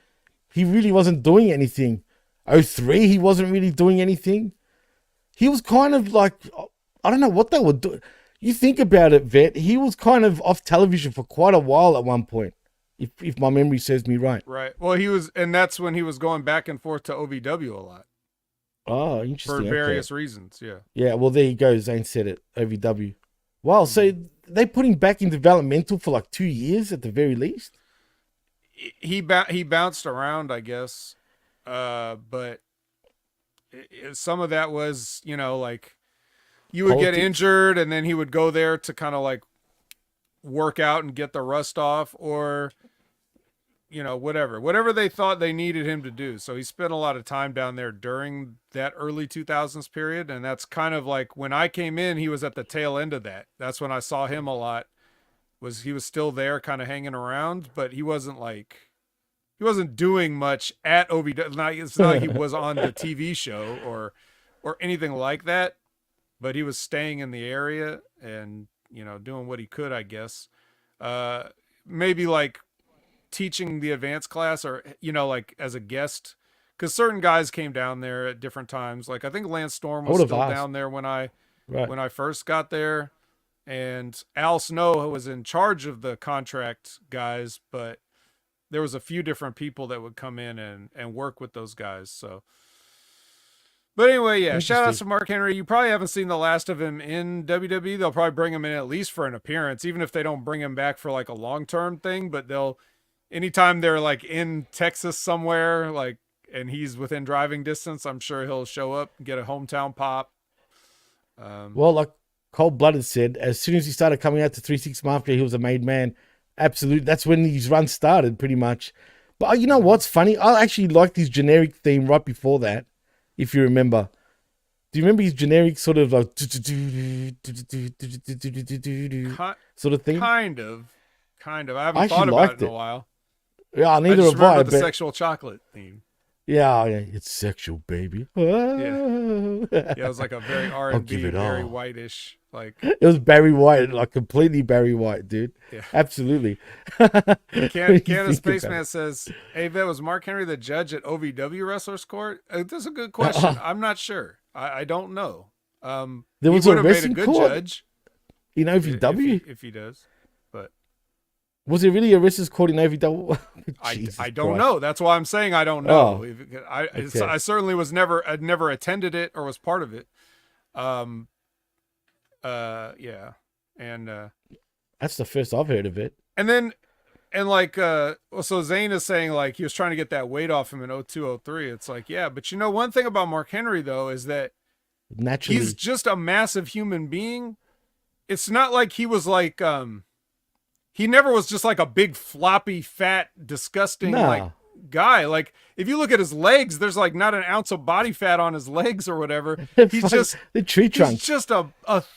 he really wasn't doing anything. 2003, he wasn't really doing anything. He was kind of like, I don't know what they were doing. You think about it, Vet, he was kind of off television for quite a while at one point, if my memory serves me right. Right. Well, he was, and that's when he was going back and forth to OVW a lot. Oh, interesting. For various reasons, yeah. Yeah, well, there you go. Zane said it, OVW. Wow, so they put him back in developmental for like 2 years at the very least? He bounced around, I guess. But some of that was, you know, like, you would get injured and then he would go there to kind of like work out and get the rust off, or, you know, whatever they thought they needed him to do. So he spent a lot of time down there during that early 2000s period. And that's kind of like when I came in, he was at the tail end of that. That's when I saw him a lot. He was still there kind of hanging around, but he wasn't doing much at OVW. It's not like he was on the TV show or anything like that, but he was staying in the area and, you know, doing what he could, I guess. Maybe like teaching the advanced class, or, you know, like as a guest, because certain guys came down there at different times. Like I think Lance Storm was still down there when I first got there, and Al Snow was in charge of the contract guys, but there was a few different people that would come in and work with those guys. So, but anyway, yeah, shout out to Mark Henry. You probably haven't seen the last of him in WWE. They'll probably bring him in at least for an appearance, even if they don't bring him back for like a long-term thing, but anytime they're like in Texas somewhere, like and he's within driving distance, I'm sure he'll show up and get a hometown pop. Well, like Cold Blooded said, as soon as he started coming out to 3-6 Mafia, he was a made man. Absolutely. That's when his run started, pretty much. But you know what's funny? I actually liked his generic theme right before that, if you remember. Do you remember his generic sort of like sort of thing? Kind of. I haven't thought about it in a while. Yeah, neither have I. The sexual chocolate theme. Yeah, it's sexual, baby. Yeah, it was like a very R&B, very whitish, like. It was Barry White, like completely Barry White, dude. Yeah, absolutely. Canada Spaceman says, "Hey, Vet, was Mark Henry the judge at OVW Wrestlers Court?" That's a good question. I'm not sure. I don't know. There was a wrestling court judge in OVW if he does. Was it really a wrestler's court in OVW? I don't know. That's why I'm saying I don't know. I certainly I'd never attended it or was part of it. Yeah. And that's the first I've heard of it. So Zane is saying like he was trying to get that weight off him in 0203. It's like, yeah, but you know, one thing about Mark Henry though is that naturally he's just a massive human being. It's not like he was like he never was just like a big floppy, fat, disgusting like guy. Like if you look at his legs, there's like not an ounce of body fat on his legs or whatever. He's just the tree trunk. He's just a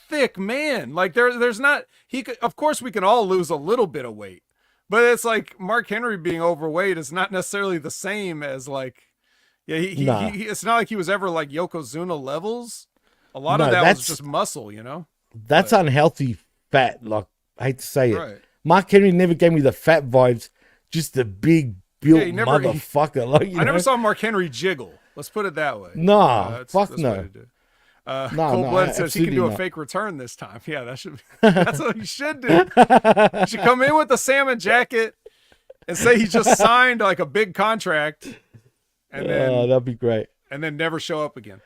thick man. Like there's not. He could, of course, we can all lose a little bit of weight, but it's like Mark Henry being overweight is not necessarily the same as like, yeah. He it's not like he was ever like Yokozuna levels. A lot of that was just muscle, you know. That's unhealthy fat. Like I hate to say it. Right. Mark Henry never gave me the fat vibes, just the big built motherfucker. I never saw Mark Henry jiggle. Let's put it that way. Nah, fuck no. Cold Blood says he can do a fake return this time. Yeah, that's what he should do. He should come in with a salmon jacket and say he just signed like a big contract, and then that'd be great. And then never show up again.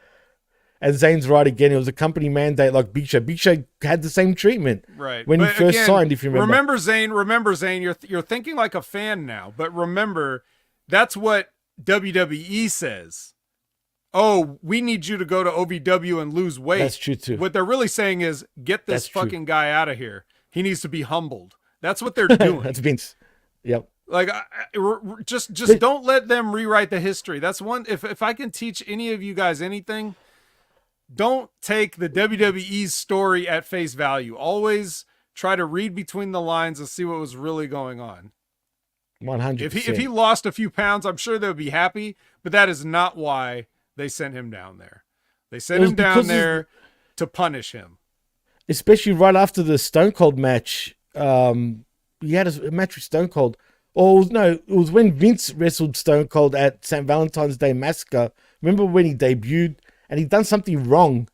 And Zane's right again. It was a company mandate like Big Show. Big Show had the same treatment. Right. When he first signed, if you remember. Remember, Zane, you're thinking like a fan now. But remember, that's what WWE says. Oh, we need you to go to OVW and lose weight. That's true, too. What they're really saying is, get this fucking guy out of here. He needs to be humbled. That's what they're doing. That's Vince. Yep. Like, just don't let them rewrite the history. That's one. If I can teach any of you guys anything, don't take the WWE's story at face value. Always try to read between the lines and see what was really going on. 100%. If he lost a few pounds, I'm sure they would be happy, but that is not why they sent him down there. They sent him down there to punish him. Especially right after the Stone Cold match. He had a match with Stone Cold. It was when Vince wrestled Stone Cold at St. Valentine's Day Massacre. Remember when he debuted? And he'd done something wrong,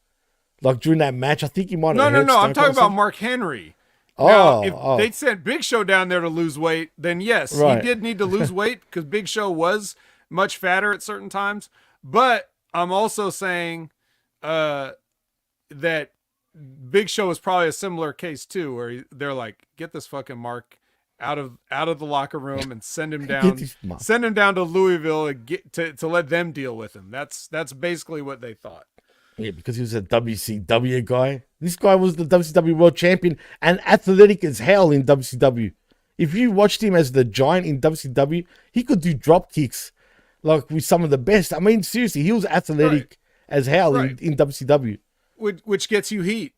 like during that match. I think he might have. No. I'm talking about Mark Henry. Now, if they sent Big Show down there to lose weight, then yes, he did need to lose weight because Big Show was much fatter at certain times. But I'm also saying that Big Show is probably a similar case too, where they're like, get this fucking Mark out of the locker room and send him down to Louisville and to let them deal with him. That's basically what they thought. Yeah, because he was a WCW guy. This guy was the WCW World Champion and athletic as hell in WCW. If you watched him as the Giant in WCW, he could do drop kicks like with some of the best. I mean, seriously, he was athletic as hell in WCW. Which gets you heat.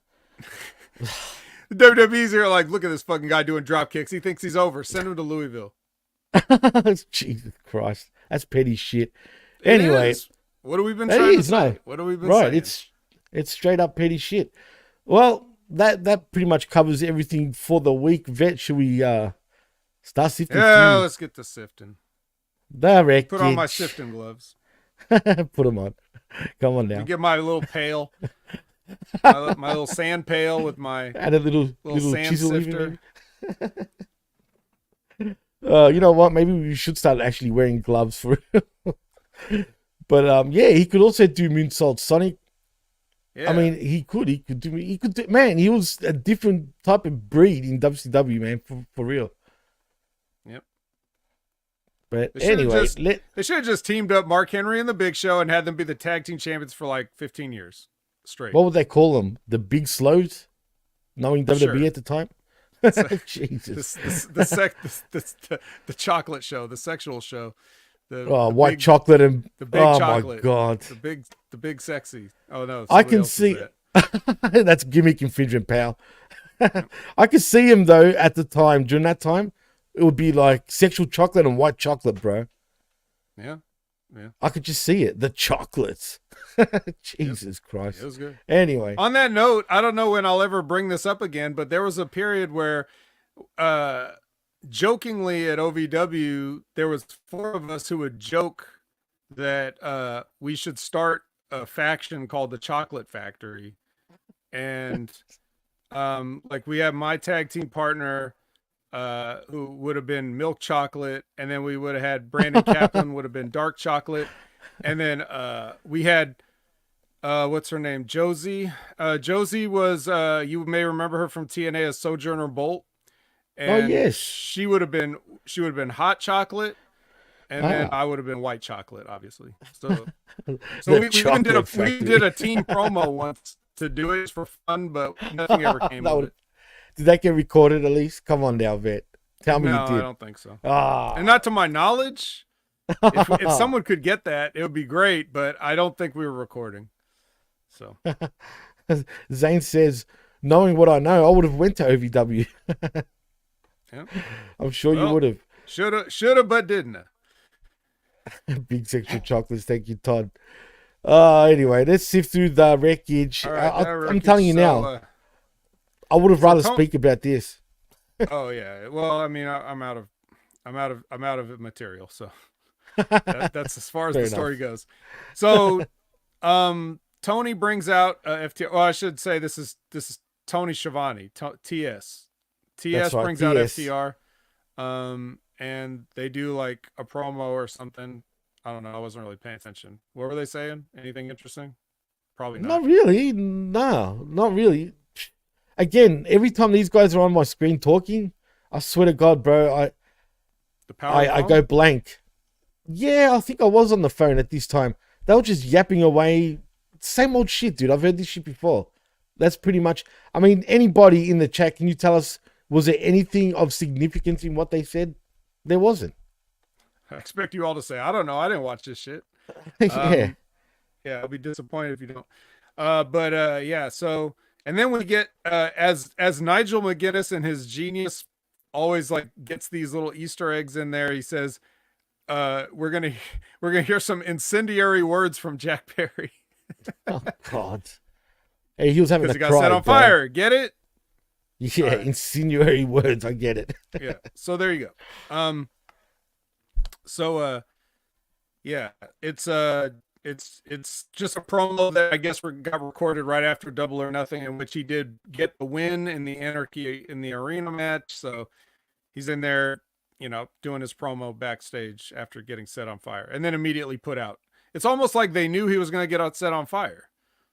The WWE's here like, look at this fucking guy doing drop kicks. He thinks he's over. Send him to Louisville. Jesus Christ. That's petty shit. Anyway. What have we been trying to say? What have we been saying? It's straight up petty shit. Well, that pretty much covers everything for the week. Vet, should we start sifting? Yeah, let's get to sifting. Put on my sifting gloves. Put them on. Come on now. You get my little pail. my little sand pail with my and a little sand chisel sifter. You know what? Maybe we should start actually wearing gloves for it. But yeah, he could also do Moonsault Sonic. Yeah. I mean, he could do. Man, he was a different type of breed in WCW, man, for real. Yep. But anyway, they should have just teamed up Mark Henry and the Big Show and had them be the tag team champions for like 15 years straight. What would they call them? The Big Slows? Knowing WWE at the time? Jesus. The chocolate show, the sexual show. White big, chocolate and the big chocolate. My God. The big sexy. Oh no. I can see that's gimmick infringement, pal. I could see him though at the time. During that time, it would be like sexual chocolate and white chocolate, bro. Yeah. I could just see it. The chocolates. Jesus Christ. It was good. Anyway. On that note, I don't know when I'll ever bring this up again, but there was a period where jokingly at OVW, there was 4 of us who would joke that we should start a faction called the Chocolate Factory. And like we have my tag team partner who would have been milk chocolate, and then we would have had Brandon Kaplan would have been dark chocolate, and then we had what's her name, Josie. Josie was you may remember her from TNA as Sojourner Bolt, and yes, she would have been hot chocolate, and then I would have been white chocolate, obviously. So we did a team promo once to do it for fun, but nothing ever came of it. Did that get recorded at least? Come on now, Vet. Tell me you did. No, I don't think so. And not to my knowledge. If someone could get that, it would be great, but I don't think we were recording. So Zane says, knowing what I know, I would have went to OVW. Yeah. I'm sure you would have. Shoulda, but didn't. Big sexual chocolates. Thank you, Todd. Anyway, let's sift through the wreckage. Right, I'm telling you now. I would have rather speak about this. Oh yeah. Well, I mean, I'm out of material, so that's as far as the story goes. So, Tony brings out FTR. Well, I should say this is Tony Schiavone, TS. TS brings out FTR, and they do like a promo or something. I don't know. I wasn't really paying attention. What were they saying? Anything interesting? Probably not. Not really. No, not really. Again, every time these guys are on my screen talking, I swear to God, bro, I go blank. Yeah, I think I was on the phone at this time. They were just yapping away. Same old shit, dude. I've heard this shit before. That's pretty much... I mean, anybody in the chat, can you tell us, was there anything of significance in what they said? There wasn't. I expect you all to say, I don't know. I didn't watch this shit. Yeah. Yeah, I'll be disappointed if you don't. Yeah, so... And then we get as Nigel McGuinness and his genius always like gets these little Easter eggs in there. He says, "We're gonna hear some incendiary words from Jack Perry." Oh God! Hey, he was having a cry. He got set on fire. Get it? Yeah, right. Incendiary words. I get it. Yeah. So there you go. Yeah, it's just a promo that I guess got recorded right after Double or Nothing, in which he did get the win in the Anarchy in the arena match. So he's in there, doing his promo backstage after getting set on fire and then immediately put out. It's almost like they knew he was going to get set on fire.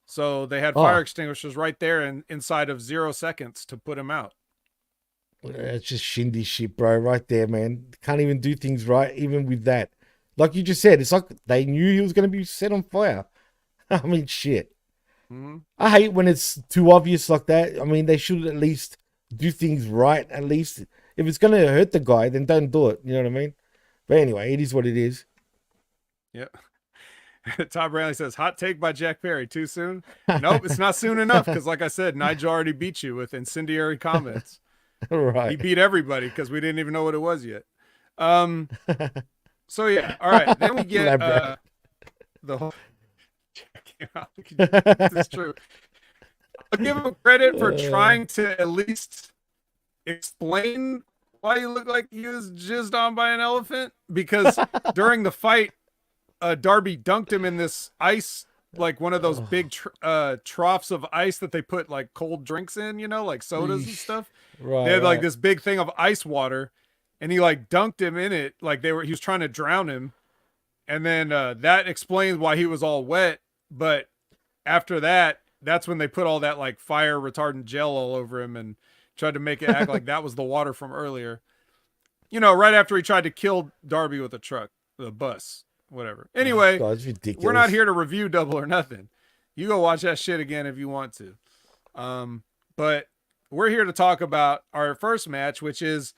So they had fire extinguishers right there and inside of 0 seconds to put him out. It's just shindy shit, bro, right there, man. Can't even do things right, even with that. Like you just said, it's like they knew he was going to be set on fire. I mean, shit. Mm-hmm. I hate when it's too obvious like that. I mean, they should at least do things right, at least. If it's going to hurt the guy, then don't do it. You know what I mean? But anyway, it is what it is. Yep. Tom Brantley says, hot take by Jack Perry. Too soon? Nope, it's not soon enough because, like I said, Nigel already beat you with incendiary comments. Right. He beat everybody because we didn't even know what it was yet. So yeah, all right. Then we get the whole. It's true. I'll give him credit for trying to at least explain why he looked like he was jizzed on by an elephant. Because during the fight, Darby dunked him in this ice, like one of those big troughs of ice that they put like cold drinks in, like sodas and stuff. Right. They had like this big thing of ice water. And he like dunked him in it, like he was trying to drown him. And then that explains why he was all wet. But after that, that's when they put all that like fire retardant gel all over him and tried to make it act like that was the water from earlier. right after he tried to kill Darby with a truck, the bus, whatever. Anyway, God, it's ridiculous. We're not here to review Double or Nothing. You go watch that shit again if you want to. But we're here to talk about our first match, which is,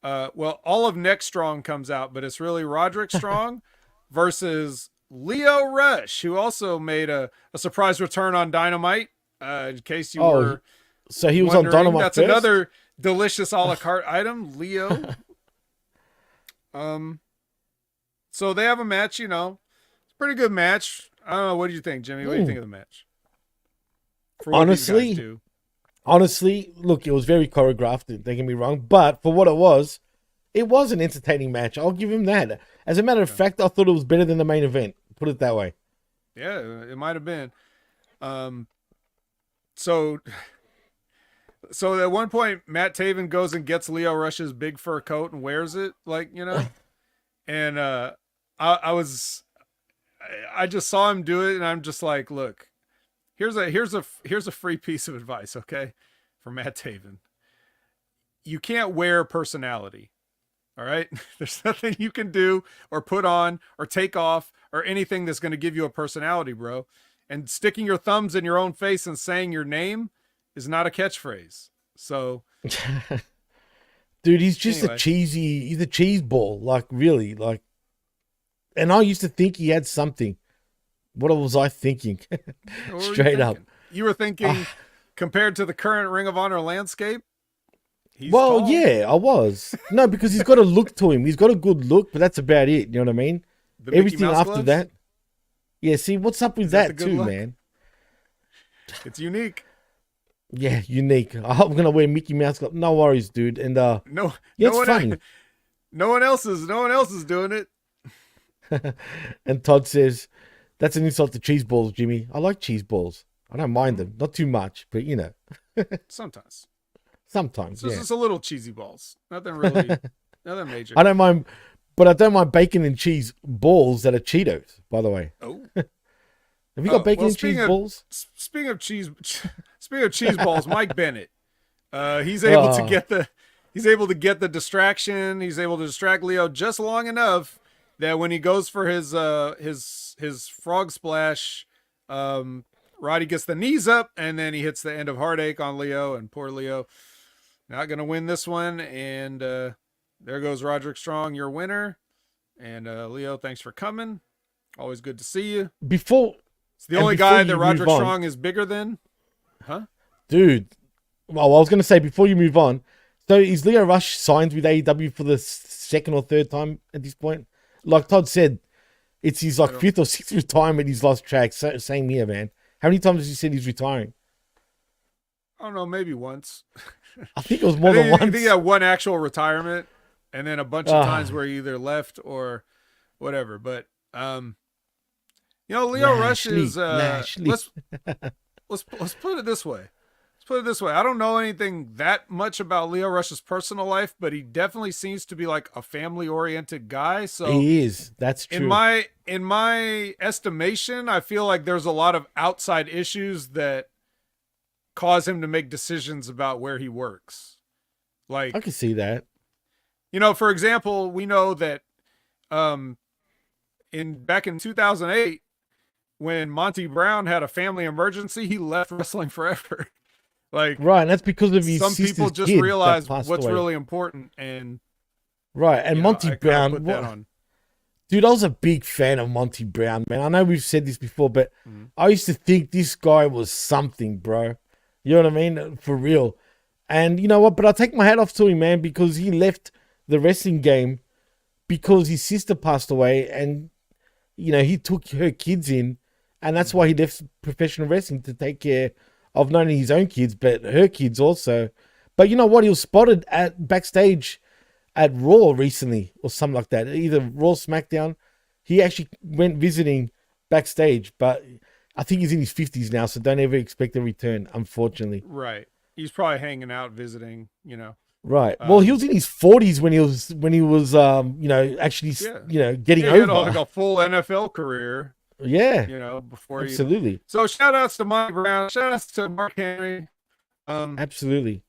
all of Neck Strong comes out, but it's really Roderick Strong versus Lio Rush, who also made a surprise return on Dynamite. In case you were, so he was on Dynamite. That's first? Another delicious a la carte item, Lio. So they have a match. It's a pretty good match. I don't know. What do you think, Jimmy? What do you think of the match? Honestly, look, it was very choreographed. Don't get me wrong, but for what it was an entertaining match. I'll give him that. As a matter of fact, I thought it was better than the main event. Put it that way. Yeah, it might have been. So at one point, Matt Taven goes and gets Lio Rush's big fur coat and wears it, and I just saw him do it, and I'm just like, look, here's a free piece of advice, okay, from Matt Taven. You can't wear personality. All right. There's nothing you can do or put on or take off or anything that's going to give you a personality, bro. And sticking your thumbs in your own face and saying your name is not a catchphrase. So, dude, he's just he's a cheese ball. Like, really, like, and I used to think he had something. What was I thinking? Straight up. You were thinking compared to the current Ring of Honor landscape? Tall. Yeah, I was. No, because he's got a look to him. He's got a good look, but that's about it. You know what I mean? Everything after that. Yeah, see, what's up with that too, man? It's unique. Yeah, unique. I'm going to wear Mickey Mouse gloves. No worries, dude. And it's funny. No one else is doing it. And Todd says, that's an insult to cheese balls, Jimmy. I like cheese balls. I don't mind them. Not too much, but Sometimes. Sometimes, so it's just a little cheesy balls. Nothing really, nothing major. I don't mind, but I don't mind bacon and cheese balls that are Cheetos, by the way. Oh. Have you got bacon and cheese balls? Speaking of cheese balls, Mike Bennett. He's able to get the distraction. He's able to distract Lio just long enough that when he goes for his frog splash, Roddy gets the knees up, and then he hits the end of Heartache on Lio, and poor Lio not going to win this one. And there goes Roderick Strong, your winner. And Lio, thanks for coming. Always good to see you. It's the only guy that Roderick Strong is bigger than. Huh? Dude. Well, I was going to say, before you move on, so is Lio Rush signed with AEW for the second or third time at this point? Like Todd said, it's his fifth or sixth retirement he's lost track. Same here, man. How many times has he said he's retiring? I don't know, maybe once. I think it was more than once. I think he had one actual retirement, and then a bunch of times where he either left or whatever. But Lio Rush is let's put it this way. I don't know anything that much about Lio Rush's personal life, but he definitely seems to be like a family-oriented guy. So he is. That's true. In my estimation, I feel like there's a lot of outside issues that cause him to make decisions about where he works. Like, I can see that. For example, we know that back in 2008, when Monty Brown had a family emergency, he left wrestling forever. Like, right, and that's because of his some people just realize what's really important, and right. And Monty Brown, dude, I was a big fan of Monty Brown, man. I know we've said this before, but I used to think this guy was something, bro. You know what I mean? For real. And you know what? But I take my hat off to him, man, because he left the wrestling game because his sister passed away, and he took her kids in, and that's why he left professional wrestling to take care of not only his own kids, but her kids also. But you know what? He was spotted backstage at Raw recently or something like that. Either Raw, SmackDown. He actually went visiting backstage, but I think he's in his 50s now, so don't ever expect a return, unfortunately. Right. He's probably hanging out, visiting, Right. Well, he was in his 40s when he was actually getting over. He had like a full NFL career. Yeah. Before absolutely. So shout outs to Mike Brown, shout outs to Mark Henry. Absolutely.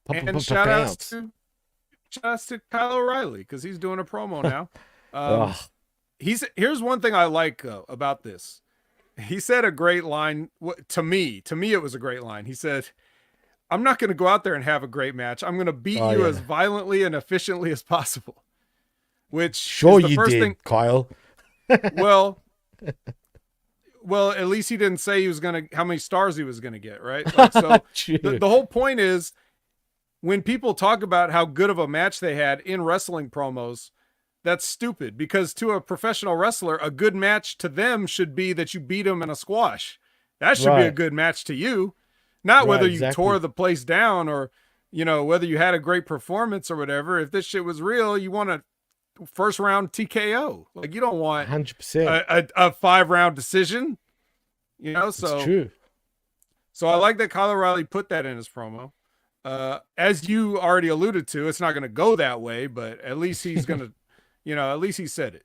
And shout outs to shout outs to Kyle O'Reilly because he's doing a promo now. Ugh. Here's one thing I like about this. He said a great line to me. To me, it was a great line. He said, "I'm not going to go out there and have a great match. I'm going to beat you as violently and efficiently as possible." Which sure is the you first did, thing, Kyle. well, at least he didn't say he was how many stars he was gonna get, right? Like, so the whole point is, when people talk about how good of a match they had in wrestling promos, that's stupid, because to a professional wrestler, a good match to them should be that you beat them in a squash. That should be a good match to you, not whether you tore the place down or, whether you had a great performance or whatever. If this shit was real, you want a first round TKO. Like, you don't want 100% a 5-round decision, so it's true. So I like that Kyle O'Reilly put that in his promo. As you already alluded to, it's not going to go that way, but at least he's going to, at least he said it.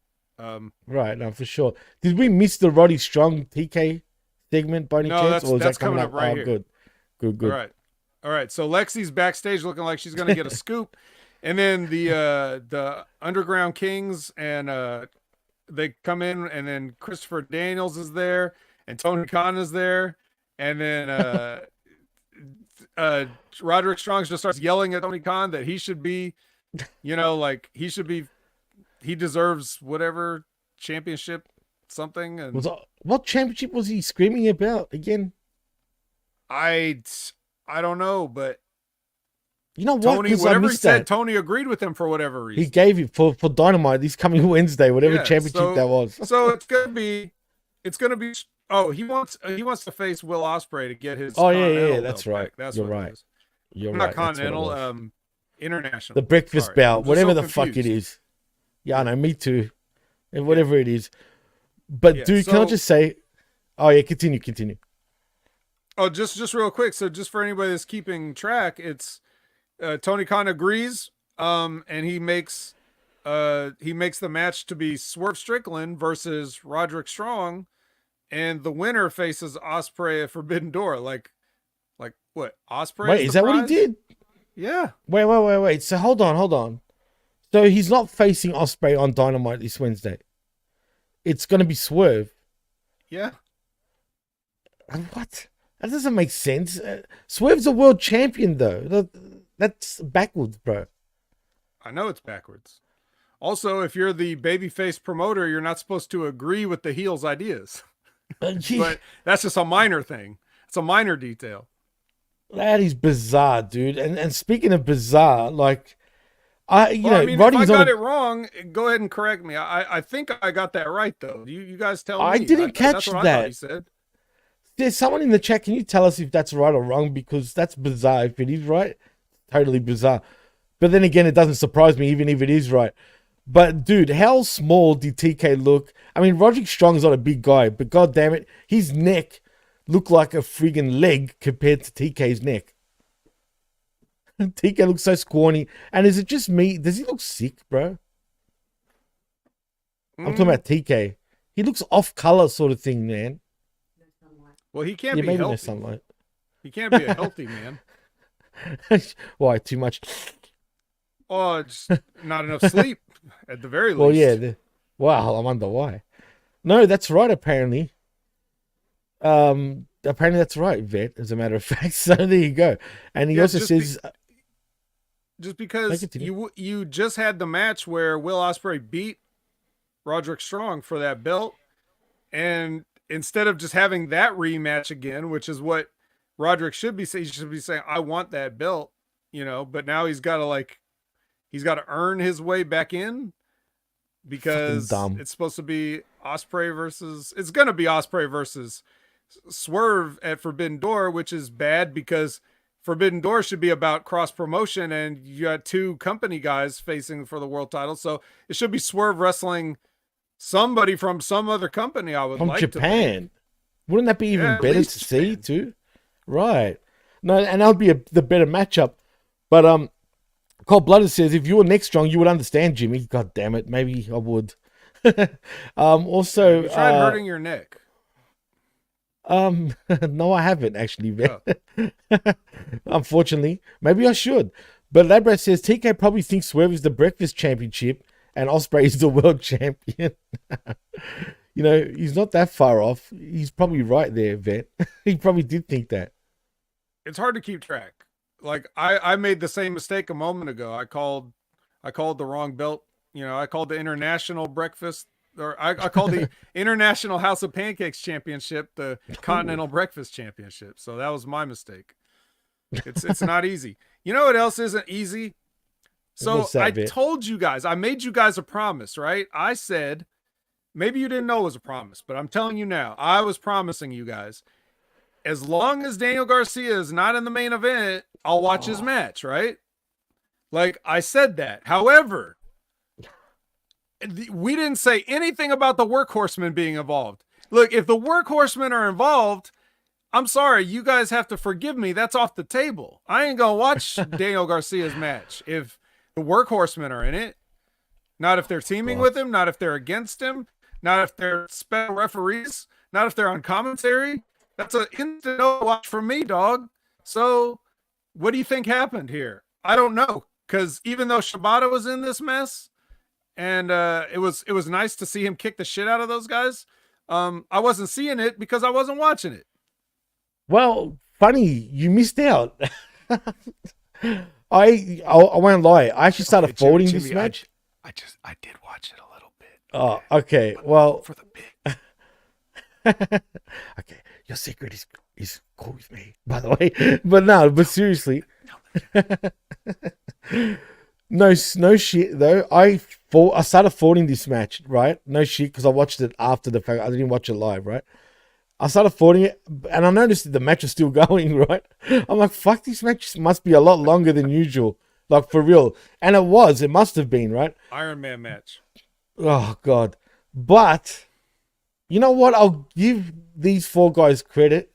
Right, no, for sure. Did we miss the Roddy Strong TK segment by any chance? Or is that coming up right here? Good. All right. So Lexi's backstage looking like she's going to get a scoop. And then the Underground Kings and they come in, and then Christopher Daniels is there, and Tony Khan is there, and then Roderick Strong just starts yelling at Tony Khan that he should be, he deserves whatever championship something. And what championship was he screaming about again? I don't know, but you know what? Tony, whatever he said, Tony agreed with him for whatever reason. He gave it for Dynamite this coming Wednesday, whatever championship that was. So it's gonna be. Oh, he wants to face Will Ospreay to get his. Oh yeah, that's right. That's You're right. You're not right. Continental, international. The breakfast bout, whatever the fuck it is. Yeah, I know. Me too. And whatever it is. But dude, can I just say? Oh yeah, continue. Oh, just real quick. So just for anybody that's keeping track, it's Tony Khan agrees, and he makes the match to be Swerve Strickland versus Roderick Strong, and the winner faces Ospreay at Forbidden Door. Like what? Ospreay? Wait, is that what he did? Yeah. Wait. So hold on. So he's not facing Ospreay on Dynamite this Wednesday. It's going to be Swerve. Yeah. What? That doesn't make sense. Swerve's a world champion, though. That's backwards, bro. I know it's backwards. Also, if you're the babyface promoter, you're not supposed to agree with the heel's ideas. But that's just a minor thing. It's a minor detail. That is bizarre, dude. And speaking of bizarre, like, if I got it wrong, go ahead and correct me. I think I got that right, though. You guys tell me. I didn't catch that's what that. I thought he said. There's someone in the chat. Can you tell us if that's right or wrong? Because that's bizarre. If it is right, totally bizarre. But then again, it doesn't surprise me, even if it is right. But dude, how small did TK look? I mean, Roderick Strong's not a big guy, but god damn it, his neck looked like a friggin' leg compared to TK's neck. TK looks so scrawny. And is it just me? Does he look sick, bro? I'm talking about TK. He looks off color, sort of thing, man. Well, he can't be healthy. No sunlight. He can't be a healthy man. Why? Too much? Oh, it's not enough sleep at the very least. Well, yeah. Wow, I wonder why. No, that's right, apparently. Apparently that's right, Vet, as a matter of fact. So there you go. And he also says... just because you just had the match where Will Ospreay beat Roderick Strong for that belt, and instead of just having that rematch again, which is what Roderick should be saying, he should be saying, I want that belt, but now he's got to earn his way back in, because it's supposed to be it's going to be Ospreay versus Swerve at Forbidden Door, which is bad because Forbidden Door should be about cross promotion, and you got two company guys facing for the world title. So it should be Swerve wrestling somebody from some other company. I would from like Japan. Wouldn't that be even better to see too? Right. No, and that would be the better matchup. But Cold Blooded says, if you were next strong, you would understand, Jimmy. God damn it, maybe I would. Also, you tried hurting your neck. No, I haven't actually, man. Oh. Unfortunately, maybe I should. But Labrat says TK probably thinks Swerve is the breakfast championship and Ospreay is the world champion. You know, he's not that far off. He's probably right there, Vet. He probably did think that. It's hard to keep track. Like I made the same mistake a moment ago. I called the wrong belt. You know, I called the international breakfast, or I called the International House of Pancakes Championship the Continental Breakfast Championship. So that was my mistake. It's not easy. You know what else isn't easy? So I told you guys, I made you guys a promise, right? I said, maybe you didn't know it was a promise, but I'm telling you now, I was promising you guys, as long as Daniel Garcia is not in the main event, I'll watch his match, right? Like I said that. However, we didn't say anything about the workhorsemen being involved. Look, if the workhorsemen are involved, I'm sorry, you guys have to forgive me. That's off the table. I ain't gonna watch Daniel Garcia's match if the workhorsemen are in it. Not if they're teaming with him, not if they're against him, not if they're special referees, not if they're on commentary. That's an instant no watch for me, dog. So what do you think happened here? I don't know. Because even though Shibata was in this mess, and it was nice to see him kick the shit out of those guys, I wasn't seeing it because I wasn't watching it. Well, funny, you missed out. I won't lie. I actually started forwarding this match. I did watch it a little bit. Oh, okay. Well, for the bit. Okay, your secret is cool with me, by the way. But seriously. No shit though. I started forwarding this match, right? No shit, because I watched it after the fact. I didn't watch it live, right? I started forwarding it, and I noticed that the match was still going, right? I'm like, fuck, this match must be a lot longer than usual, like for real. And it was. It must have been, right? Iron Man match. Oh god. But you know what? I'll give these four guys credit.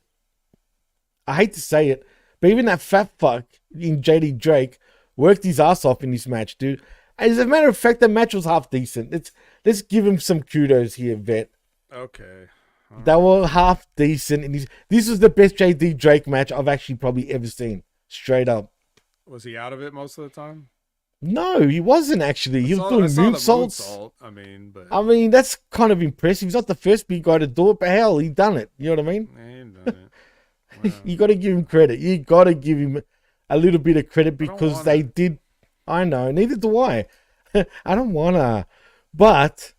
I hate to say it, but even that fat fuck in JD Drake worked his ass off in this match, dude. As a matter of fact, the match was half decent. Let's give him some kudos here, Vet. Okay. They were half decent. And this was the best JD Drake match I've actually probably ever seen. Straight up. Was he out of it most of the time? No, he wasn't actually. He was doing moonsaults. I mean, that's kind of impressive. He's not the first big guy to do it, but hell, he done it. You know what I mean? He done it. Wow. You got to give him credit. You got to give him a little bit of credit because they did. I know. Neither do I. I don't wanna, but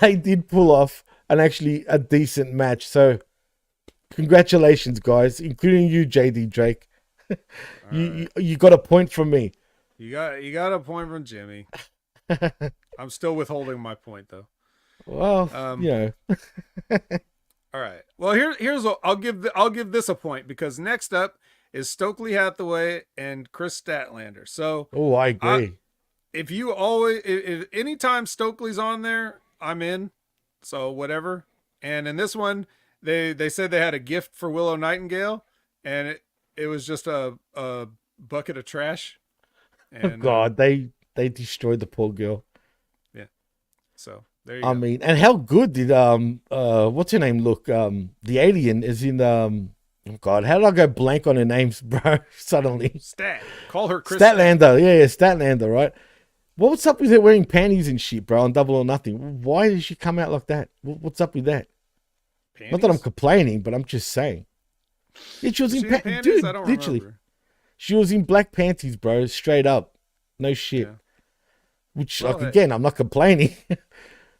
they did pull off a decent match. So, congratulations, guys, including you, JD Drake. You got a point from me. You got a point from Jimmy. I'm still withholding my point though. Well, you know. All right. Well, here's what I'll give this a point because next up is Stokely Hathaway and Chris Statlander. So, I agree. If anytime Stokely's on there, I'm in. So whatever. And in this one, they said they had a gift for Willow Nightingale, and it was just a bucket of trash. And, oh God, they destroyed the poor girl. Yeah. So there you go. I mean, and how good did what's her name look? The alien is in oh God, how did I go blank on her names, bro? Suddenly. Call her Chris Statlander. Yeah, Statlander, right? What's up with her wearing panties and shit, bro, on Double or Nothing? Why did she come out like that? What's up with that? Panties? Not that I'm complaining, but I'm just saying. Yeah, she was in panties. Dude, I don't literally. Remember. She was in black panties, bro, straight up. No shit. Yeah. Which, again, I'm not complaining,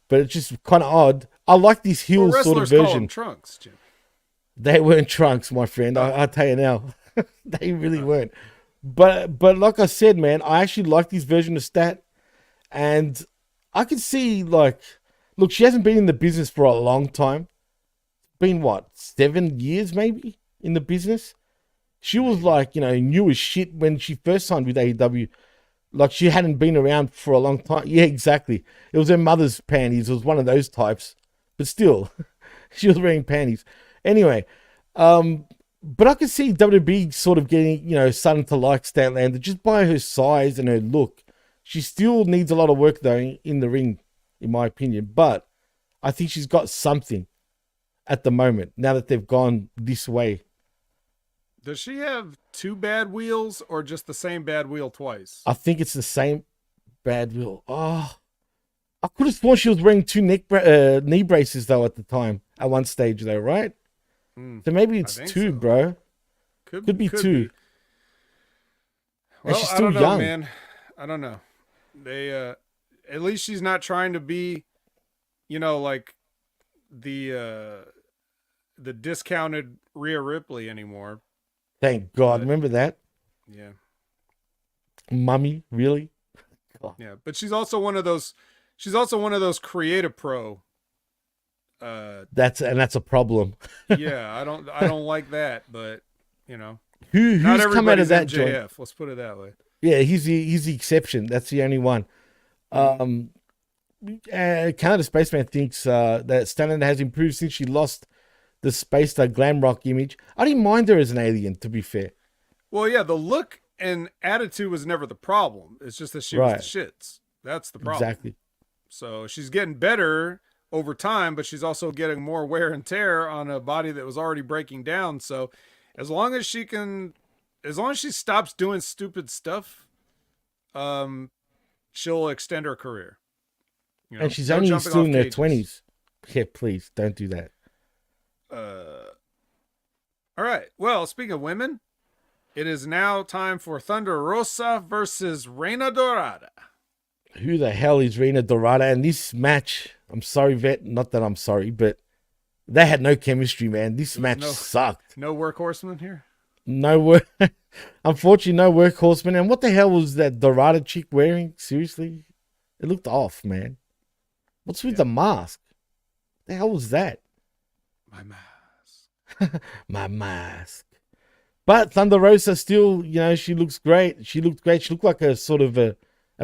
but it's just kind of odd. I like this heel sort of version. Call them trunks, Jim. They weren't trunks, my friend. I'll tell you now. They really weren't. But like I said, man, I actually like this version of Stat. And I can see, look, she hasn't been in the business for a long time. Been, 7 years maybe in the business? She was new as shit when she first signed with AEW. Like, she hadn't been around for a long time. Yeah, exactly. It was her mother's panties. It was one of those types. But still, she was wearing panties. Anyway, but I could see WWE sort of getting, starting to like Statlander just by her size and her look. She still needs a lot of work, though, in the ring, in my opinion. But I think she's got something at the moment, now that they've gone this way. Does she have two bad wheels or just the same bad wheel twice? I think it's the same bad wheel. Oh, I could have sworn she was wearing two knee braces though at the time. At one stage though, right? So maybe it's two, bro. Could be two. Be. Well, and she's still I don't know, young, man. I don't know. They at least she's not trying to be, like the discounted Rhea Ripley anymore. Thank God. Remember that? Yeah. Mummy, really? God. Yeah, but she's also one of those. She's also one of those creative pro. That's a problem. Yeah, I don't like that, but who's come out of that MJF, joint? let's put it that way. Yeah, he's the exception. That's the only one. Canada Spaceman thinks that Standard has improved since she lost the Space Star glam rock image. I didn't mind her as an alien, to be fair. Well, yeah, the look and attitude was never the problem. It's just that she was the shits. That's the problem. Exactly. So she's getting better over time, but she's also getting more wear and tear on a body that was already breaking down. So as long as she stops doing stupid stuff, she'll extend her career. And she's only still in her 20s. Yeah, please don't do that. All right. Well, speaking of women, it is now time for Thunder Rosa versus Reina Dorada. Who the hell is Reina Dorada? And this match, I'm sorry, Vet, not that I'm sorry, but they had no chemistry, man. This match sucked. No workhorseman here? Unfortunately, no workhorseman. And what the hell was that Dorada chick wearing? Seriously? It looked off, man. What's with the mask? The hell was that? My mask. My mask. But Thunder Rosa still, she looks great. She looked great. She looked like a sort of a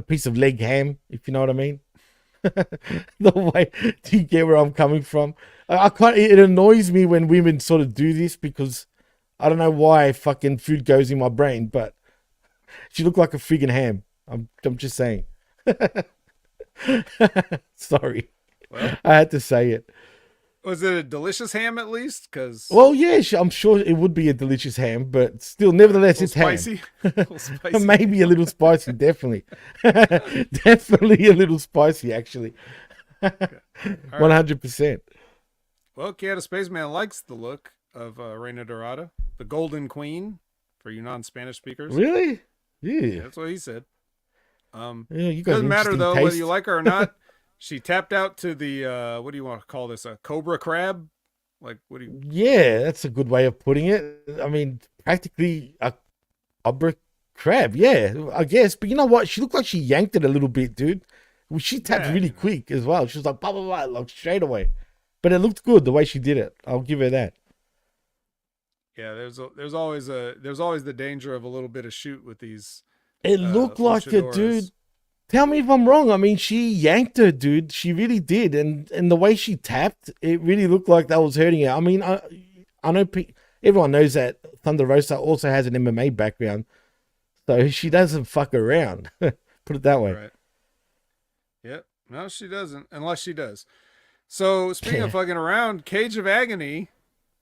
piece of leg ham, if you know what I mean. The way, do you get where I'm coming from? It annoys me when women sort of do this because I don't know why fucking food goes in my brain, but she looked like a friggin' ham. I'm just saying. Sorry. Well, I had to say it. Was it a delicious ham at least? Well, yeah, I'm sure it would be a delicious ham, but still, nevertheless, it's spicy. Ham. Maybe a little spicy, definitely. Definitely a little spicy, actually. Okay. 100%. Well, Canada Spaceman likes the look of Reina Dorada, the Golden Queen, for you non-Spanish speakers. Really? Yeah. That's what he said. You doesn't matter, though, whether you like her or not. She tapped out to the, what do you want to call this? A cobra crab? Like, what do you... Yeah, that's a good way of putting it. I mean, practically a cobra crab. Yeah, I guess. But you know what? She looked like she yanked it a little bit, dude. She tapped really quick as well. She was like, blah, blah, blah, like straight away. But it looked good the way she did it. I'll give her that. Yeah, there's always the danger of a little bit of shoot with these. It looked like it, dude. Tell me if I'm wrong. I mean, she yanked her, dude. She really did. And the way she tapped, it really looked like that was hurting her. I mean, I know everyone knows that Thunder Rosa also has an MMA background. So she doesn't fuck around. Put it that way. Right. Yep. No, she doesn't. Unless she does. So, speaking of fucking around, Cage of Agony.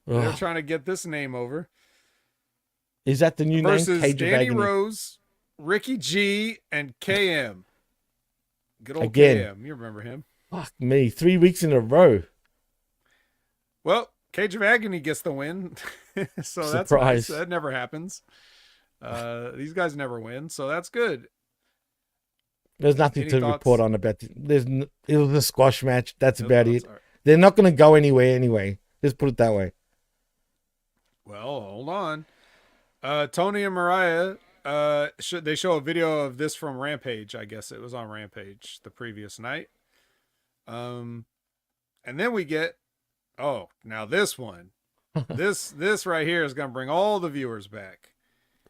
They're trying to get this name over. Is that the new name? Cage Danny of Agony. Rose, Ricky G, and KM. Good old KM. You remember him. Fuck me. 3 weeks in a row. Well, Cage of Agony gets the win. So Surprise. That's nice. That never happens. These guys never win, so that's good. There's nothing to report on about this. It was a squash match. That's about it. They're not going to go anywhere anyway. Let's put it that way. Well, hold on. Tony and Mariah, they show a video of this from Rampage. I guess it was on Rampage the previous night. And then we get, now this one. this right here is going to bring all the viewers back.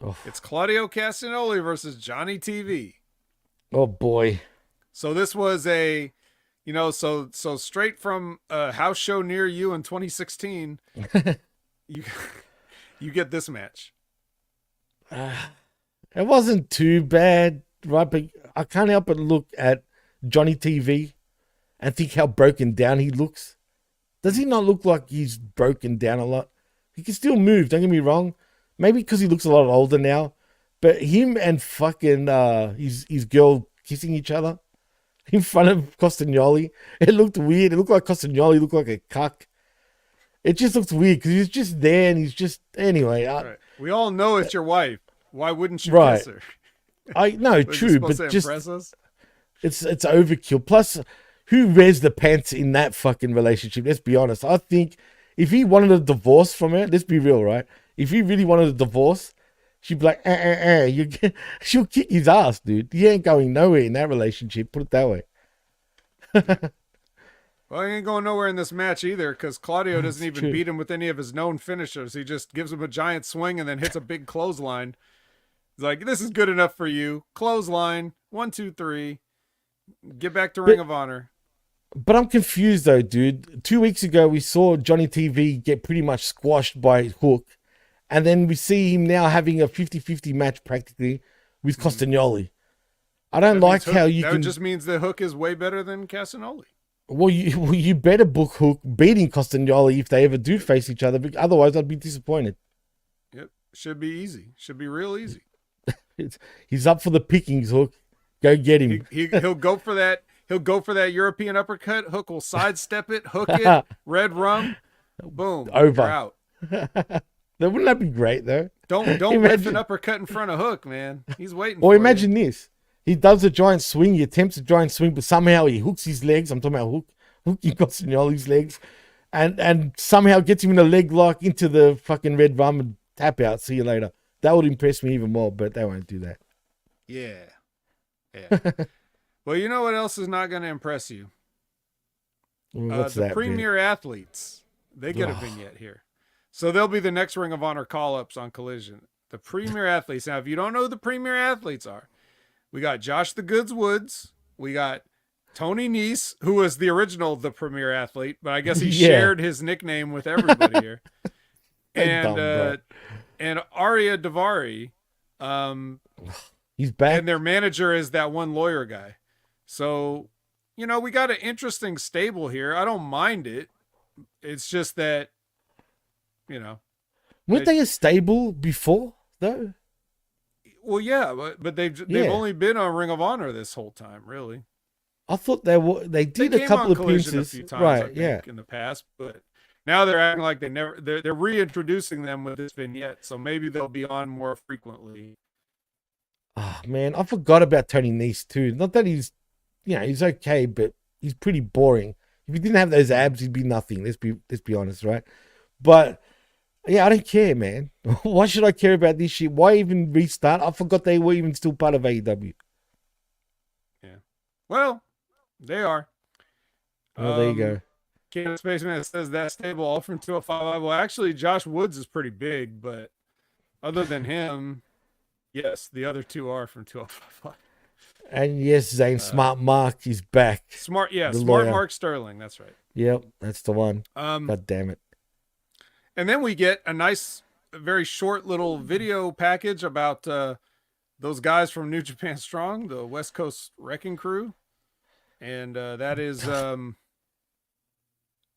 Oh. It's Claudio Castagnoli versus Johnny TV. Oh boy. So this was a, so straight from a house show near you in 2016, you get this match. It wasn't too bad, right? But I can't help but look at Johnny TV and think how broken down he looks. Does he not look like he's broken down a lot? He can still move, don't get me wrong, Maybe because he looks a lot older now. But him and fucking his girl kissing each other in front of Costagnoli, it looked weird. It looked like Costagnoli looked like a cuck. It just looked weird because he's just there and he's just anyway. Right. We all know it's your wife. Why wouldn't you kiss her? I know, true, but just it's overkill. Plus, who wears the pants in that fucking relationship? Let's be honest. I think if he wanted a divorce from her, let's be real, right? If he really wanted a divorce, she'd be like, she'll kick his ass, dude. He ain't going nowhere in that relationship. Put it that way. Well, he ain't going nowhere in this match either because Claudio doesn't even beat him with any of his known finishers. He just gives him a giant swing and then hits a big clothesline. He's like, this is good enough for you. Clothesline. 1, 2, 3. Get back to Ring of Honor. But I'm confused though, dude. 2 weeks ago, we saw Johnny TV get pretty much squashed by Hook. And then we see him now having a 50-50 match practically with Costagnoli. I don't like how you can... That just means that Hook is way better than Castagnoli. Well, you better book Hook beating Costagnoli if they ever do face each other. Otherwise, I'd be disappointed. Yep. Should be easy. Should be real easy. He's up for the pickings, Hook. Go get him. He'll go for that. He'll go for that European uppercut. Hook will sidestep it, hook it, red rum, boom, over. You're out. Wouldn't that be great though? Don't whiff an uppercut in front of Hook, man. He's waiting. Or imagine this: he does a giant swing, he attempts a giant swing, but somehow he hooks his legs. I'm talking about hooking Costagnoli's legs, and somehow gets him in a leg lock into the fucking red rum and tap out. See you later. That would impress me even more, but they won't do that. Yeah. Well, you know what else is not going to impress you? What's the that, premier athletes. They get a vignette here. So they'll be the next Ring of Honor call-ups on Collision. The premier athletes. Now, if you don't know who the premier athletes are, we got Josh the Goods Woods. We got Tony Nese, who was the original The Premier Athlete, but I guess he shared his nickname with everybody here. And Arya Davari. He's back. And their manager is that one lawyer guy. So, we got an interesting stable here. I don't mind it. It's just that, weren't they a stable before, though? Well, yeah, but they've only been on Ring of Honor this whole time, really. I thought they did a couple of appearances, a few times, right? I think, in the past, but now they're acting like they're reintroducing them with this vignette, so maybe they'll be on more frequently. Oh man, I forgot about Tony Nese too. Not that he's okay, but he's pretty boring. If he didn't have those abs, he'd be nothing. Let's be honest, right? But yeah, I don't care, man. Why should I care about this shit? Why even restart? I forgot they were even still part of AEW. Yeah. Well, they are. Well, there you go. Cannon Spaceman says that stable all from 205. Well, actually, Josh Woods is pretty big, but other than him, yes, the other two are from 205. And yes, Zane Smart Mark is back. Smart lawyer. Mark Sterling. That's right. Yep, that's the one. God damn it. And then we get a nice, very short little video package about those guys from New Japan Strong, the West Coast Wrecking Crew. And that is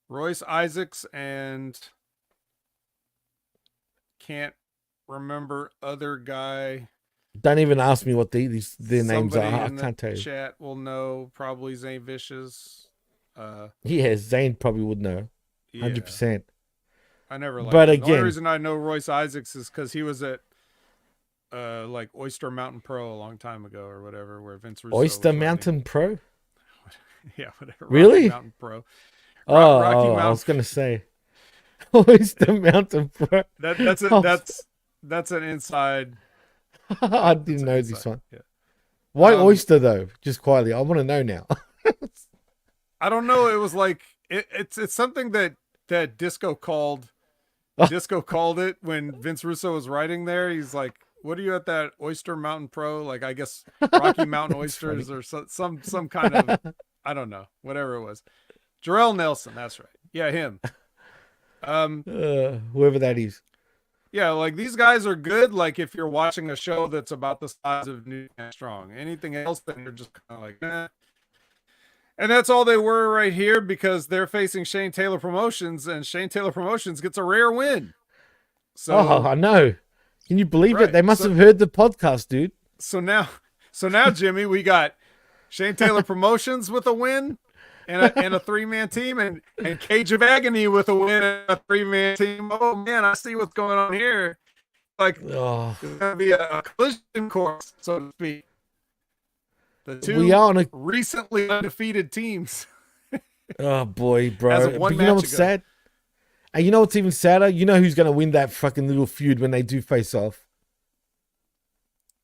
Royce Isaacs and can't remember other guy. Don't even ask me what their names are. I can't tell you. Chat will know. Probably Zane Vicious. Yeah, Zane probably would know. 100%. I never liked but him. Again, the only reason I know Royce Isaacs is because he was at like Oyster Mountain Pro a long time ago or whatever, where Vince Russo Oyster Mountain Pro? Yeah, whatever. Really? Rocky Mountain Pro. Rocky Mountain. I was gonna say Oyster Mountain Pro. That's an inside. I didn't know this one. Yeah. Why Oyster though? Just quietly, I want to know now. I don't know. It was like it's something that Disco called. Disco called it when Vince Russo was writing there. He's like, "What are you at that Oyster Mountain Pro? Like, I guess Rocky Mountain Oysters or some kind of I don't know, whatever it was." Jarrell Nelson, that's right. Yeah, him. Whoever that is. Yeah, like these guys are good. Like if you're watching a show that's about the size of New Japan Strong, anything else, then you're just kind of like, eh. And that's all they were right here because they're facing Shane Taylor Promotions, and Shane Taylor Promotions gets a rare win. So I know. Can you believe Right. it? They must have heard the podcast, dude. So now, Jimmy, we got Shane Taylor Promotions with a win and a 3-man team, and Cage of Agony with a win and a 3-man team. Oh man, I see what's going on here. Like, it's gonna be a collision course, so to speak. The two recently undefeated teams. Oh boy, bro! As of one but you know match what's ago. sad? And you know what's even sadder? You know who's gonna win that fucking little feud when they do face off?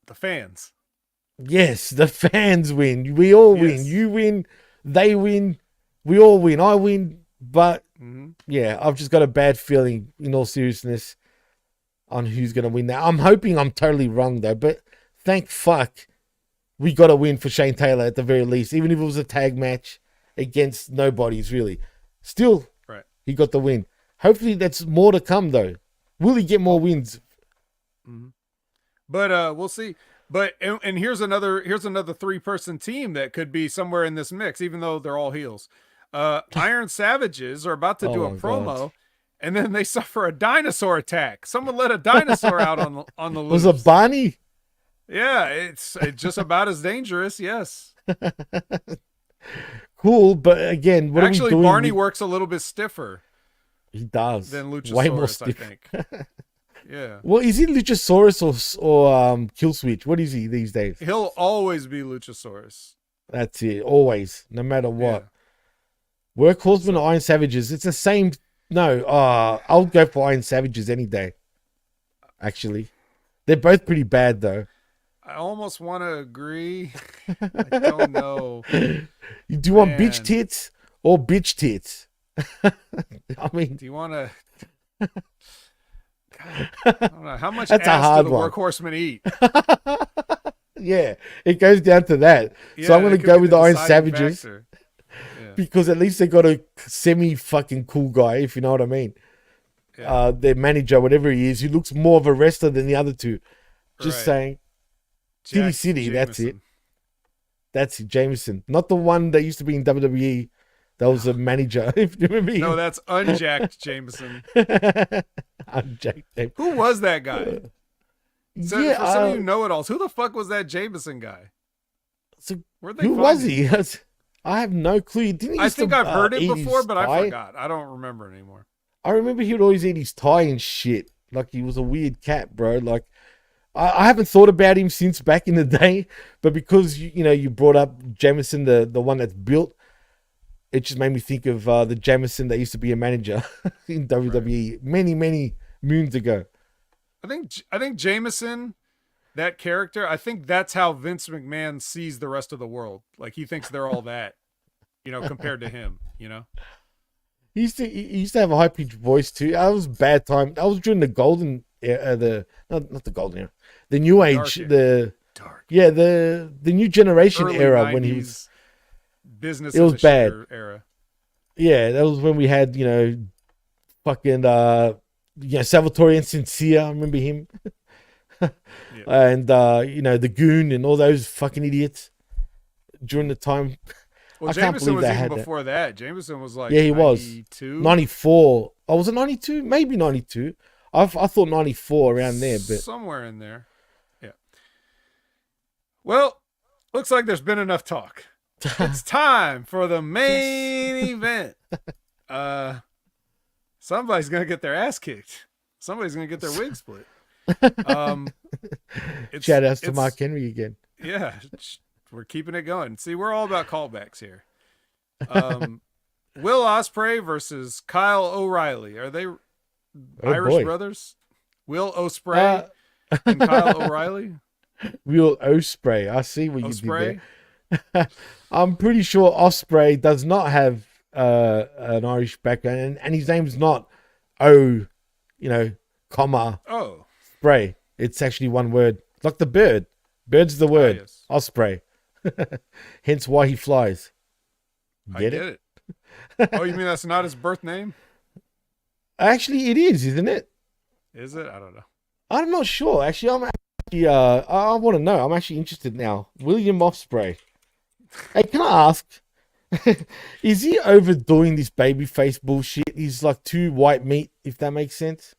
The fans. Yes, the fans win. We all win. You win. They win. We all win. I win. But yeah, I've just got a bad feeling, in all seriousness, on who's gonna win that. I'm hoping I'm totally wrong though. But thank fuck, we got a win for Shane Taylor at the very least, even if it was a tag match against nobodies really. Still, right? He got the win. Hopefully, that's more to come though. Will he get more wins? But we'll see. But and here's another 3-person team that could be somewhere in this mix, even though they're all heels. Iron Savages are about to do a promo, and then they suffer a dinosaur attack. Someone let a dinosaur out on the loose. Was it Barney? Yeah, it's just about as dangerous. Yes. Cool, but again, what actually, are we doing? Barney works a little bit stiffer. He does. Than Luchasaurus, way more stiff. I think. Yeah. Well, is he Luchasaurus or Kill Switch? What is he these days? He'll always be Luchasaurus. That's it. Always, no matter what. Yeah. Workhorsemen or Iron Savages? It's the same. No, I'll go for Iron Savages any day. Actually, they're both pretty bad though. I almost want to agree. I don't know. Do you want bitch tits or bitch tits? I mean, do you want to? I don't know. How much that's ass do the Workhorsemen eat? Yeah, it goes down to that. Yeah, so I'm going to go with the Iron Savages because at least they got a semi-fucking cool guy, if you know what I mean. Yeah. Their manager, whatever he is, he looks more of a wrestler than the other two. Just saying. City City, Jameson. That's it. That's it, Jameson. Not the one that used to be in WWE. That was a manager. If you remember. No, that's unjacked Jameson. Unjacked Jameson. Who was that guy? So, for some of you know-it-alls, who the fuck was that Jameson guy? So who was he? I have no clue. I think I've heard it before, but I forgot. I don't remember anymore. I remember he would always eat his tie and shit. Like he was a weird cat, bro. Like I haven't thought about him since back in the day, but because you brought up Jameson, the one that's built, it just made me think of the Jameson that used to be a manager in WWE many moons ago. I think Jameson, that character, I think that's how Vince McMahon sees the rest of the world. Like he thinks they're all that, compared to him, He used to have a high pitched voice too. That was bad time. That was during the golden era, not the golden era, the new age, the new generation early era 90s when he was business. It was bad era. Yeah, that was when we had fucking Salvatore and Sincere. I remember him. And the Goon and all those fucking idiots during the time. Well, Jameson was even before that. Jameson was like, he 92? was 94. Oh, was it 92? Maybe 92. I thought 94 around there, but somewhere in there. Yeah. Well, looks like there's been enough talk. It's time for the main event. Somebody's gonna get their ass kicked. Somebody's gonna get their wig split. Shout outs to Mark Henry again. Yeah, we're keeping it going. See, we're all about callbacks here. Will Ospreay versus Kyle O'Reilly. Are they Irish brothers? Will Ospreay and Kyle O'Reilly? Will Ospreay. I see what you did there. I'm pretty sure Ospreay does not have an Irish background, and his name's not comma spray. It's actually one word, like the bird. Bird's the word. Yes. Ospreay. Hence why he flies. Get it? Oh, you mean that's not his birth name? Actually, it is, isn't it? Is it? I don't know. I'm not sure. Actually, I want to know. I'm actually interested now. William Ospreay. Hey, can I ask? Is he overdoing this babyface bullshit? He's like too white meat, if that makes sense.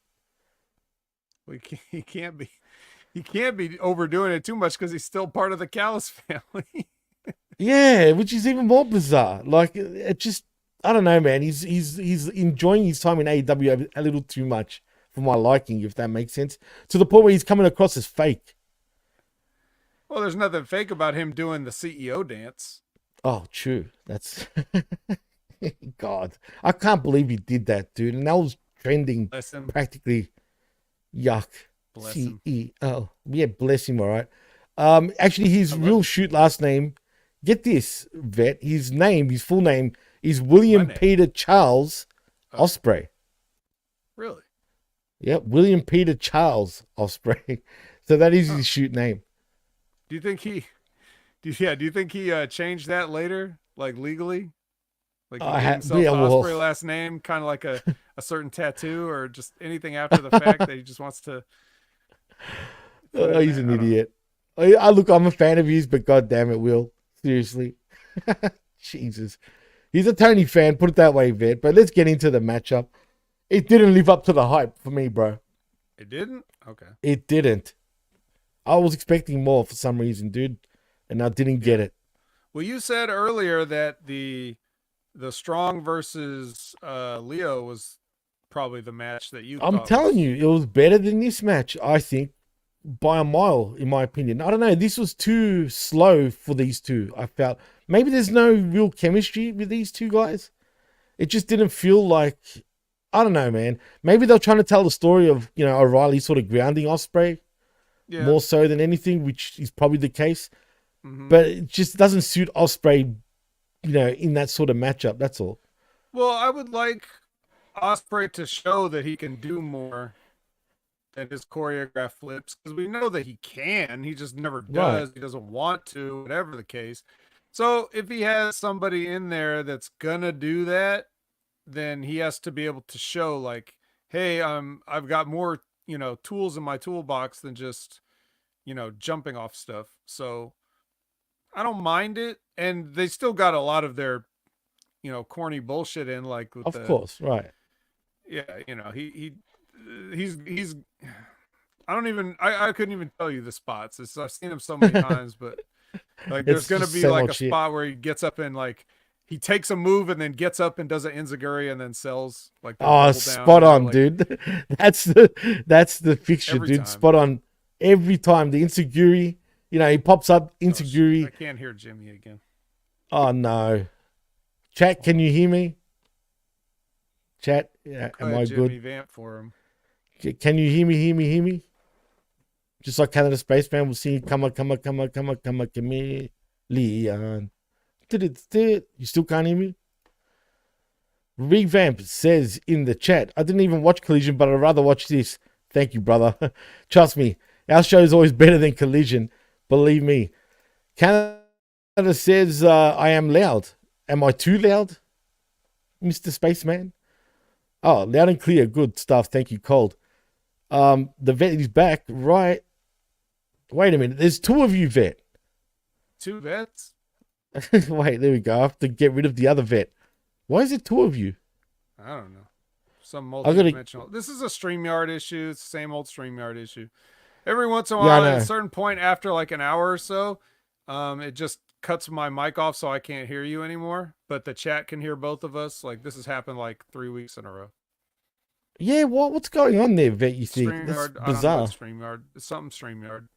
he can't be overdoing it too much because he's still part of the Callis family. Yeah, which is even more bizarre. Like it just, I don't know, man. He's enjoying his time in AEW a little too much for my liking, if that makes sense. To the point where he's coming across as fake. Well, there's nothing fake about him doing the CEO dance. Oh, true. That's God. I can't believe he did that, dude. And that was trending practically. Yuck. Bless him. CEO. Yeah, bless him, all right. Actually, his real shoot last name, get this, vet, his full name is William Peter Charles Osprey. Really? Yep, William Peter Charles Osprey. So that is his shoot name. Do you think he changed that later, like legally? Like he gave himself Osprey last name, kind of like a certain tattoo or just anything after the fact that he just wants to. He's an idiot. Look, I'm a fan of his, but god damn it, Will. Seriously. Jesus. He's a Tony fan, put it that way, Vet. But let's get into the matchup. It didn't live up to the hype for me, bro. It didn't? Okay. It didn't. I was expecting more for some reason, dude, and I didn't get it. Well, you said earlier that the Strong versus Leo was probably the match that I'm telling you, it was better than this match, I think, by a mile, in my opinion. I don't know. This was too slow for these two, I felt. Maybe there's no real chemistry with these two guys. It just didn't feel like, I don't know, man. Maybe they're trying to tell the story of, O'Reilly sort of grounding Ospreay more so than anything, which is probably the case. Mm-hmm. But it just doesn't suit Ospreay, in that sort of matchup. That's all. Well, I would like Ospreay to show that he can do more than his choreographed flips, because we know that he can. He just never does. Right. He doesn't want to, whatever the case. So if he has somebody in there that's gonna do that, then he has to be able to show, like, hey, I've got more, tools in my toolbox than just, jumping off stuff. So I don't mind it. And they still got a lot of their, corny bullshit in, like with of course, right. Yeah, he's I couldn't even tell you the spots. I've seen him so many times, but like there's gonna be like a spot where he gets up and like he takes a move and then gets up and does an enziguri and then sells like spot on, dude. That's the fixture, dude. Time. Spot on every time. The enziguri, he pops up enziguri. I can't hear Jimmy again. Oh no. Chat, can you hear me? Chat, am I Jimmy, good? Vamp for him. Can you hear me? Just like Canada Spaceman was singing, come on, chameleon. You still can't hear me? Revamp says in the chat, I didn't even watch Collision, but I'd rather watch this. Thank you, brother. Trust me, our show is always better than Collision. Believe me. Canada says, I am loud. Am I too loud, Mr. Spaceman? Oh, loud and clear. Good stuff. Thank you, Cold. The vet is back, right? Wait a minute. There's two of you, vet. Two vets? Wait, there we go. I have to get rid of the other vet. Why is it two of you? I don't know. Some multi-dimensional. This is a StreamYard issue. It's the same old StreamYard issue. Every once in a while, at a certain point after like an hour or so, it just cuts my mic off so I can't hear you anymore. But the chat can hear both of us. Like this has happened like 3 weeks in a row. Yeah, what's going on there, vet? You think that's bizarre? StreamYard. It's something StreamYard.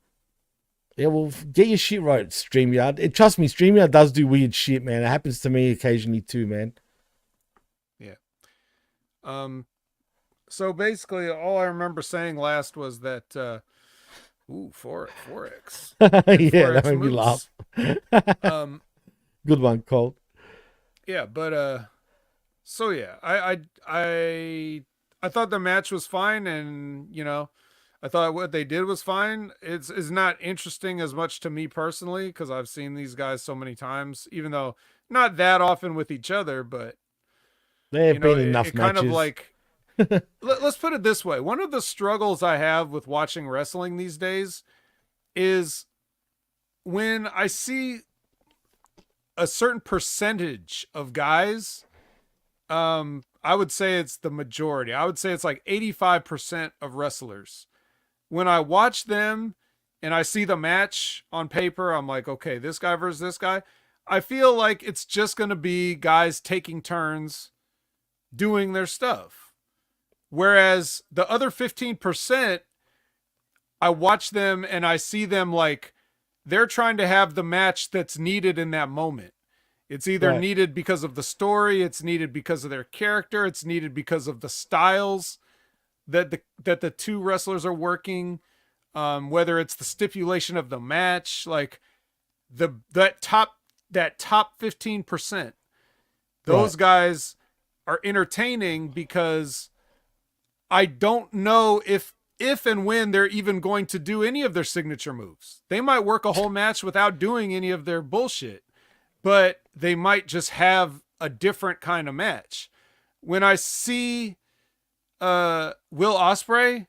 Yeah, well, get your shit right, StreamYard. Trust me, StreamYard does do weird shit, man. It happens to me occasionally too, man. Yeah. So basically, all I remember saying last was that, Forex. Yeah, that made me laugh. Good one, Colt. Yeah, but so yeah, I thought the match was fine, and I thought what they did was fine. It's not interesting as much to me personally because I've seen these guys so many times, even though not that often with each other, but there have been enough it matches. Kind of like, let's put it this way. One of the struggles I have with watching wrestling these days is when I see a certain percentage of guys, I would say it's the majority. I would say it's like 85% of wrestlers when I watch them and I see the match on paper, I'm like, okay, this guy versus this guy. I feel like it's just going to be guys taking turns doing their stuff. Whereas the other 15%, I watch them and I see them like they're trying to have the match that's needed in that moment. It's either needed because of the story, it's needed because of their character, it's needed because of the styles that the two wrestlers are working, whether it's the stipulation of the match, like that top 15%. Those guys are entertaining because I don't know if and when they're even going to do any of their signature moves. They might work a whole match without doing any of their bullshit, but they might just have a different kind of match. When I see Will Ospreay,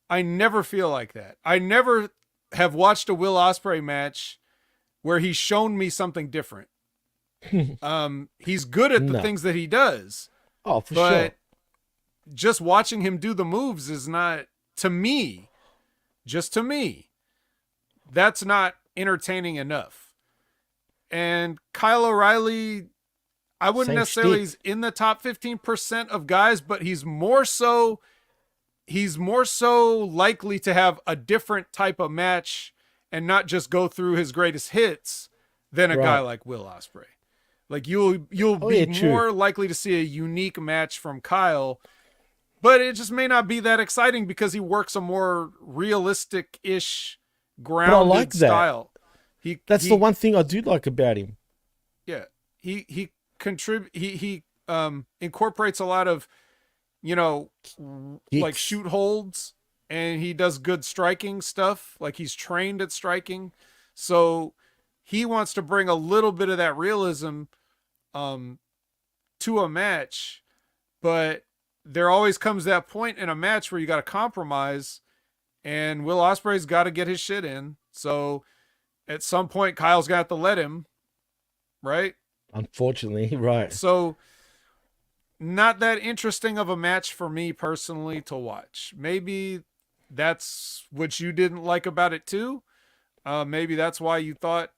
I never feel like that. I never have watched a Will Ospreay match where he's shown me something different. He's good at the things that he does. Oh, for sure. Just watching him do the moves is not, to me, that's not entertaining enough. And Kyle O'Reilly, I wouldn't necessarily, he's in the top 15% of guys, but he's more so likely to have a different type of match and not just go through his greatest hits than a guy like Will Ospreay. Like you'll be more likely to see a unique match from Kyle, but it just may not be that exciting because he works a more realistic-ish grounded style. That's the one thing I do like about him. Yeah. He incorporates a lot of, like shoot holds, and he does good striking stuff. Like he's trained at striking. So he wants to bring a little bit of that realism to a match, but there always comes that point in a match where you got to compromise, and Will Ospreay's got to get his shit in. So at some point, Kyle's got to let him, right? Unfortunately, right. So not that interesting of a match for me personally to watch. Maybe that's what you didn't like about it too. Maybe that's why you thought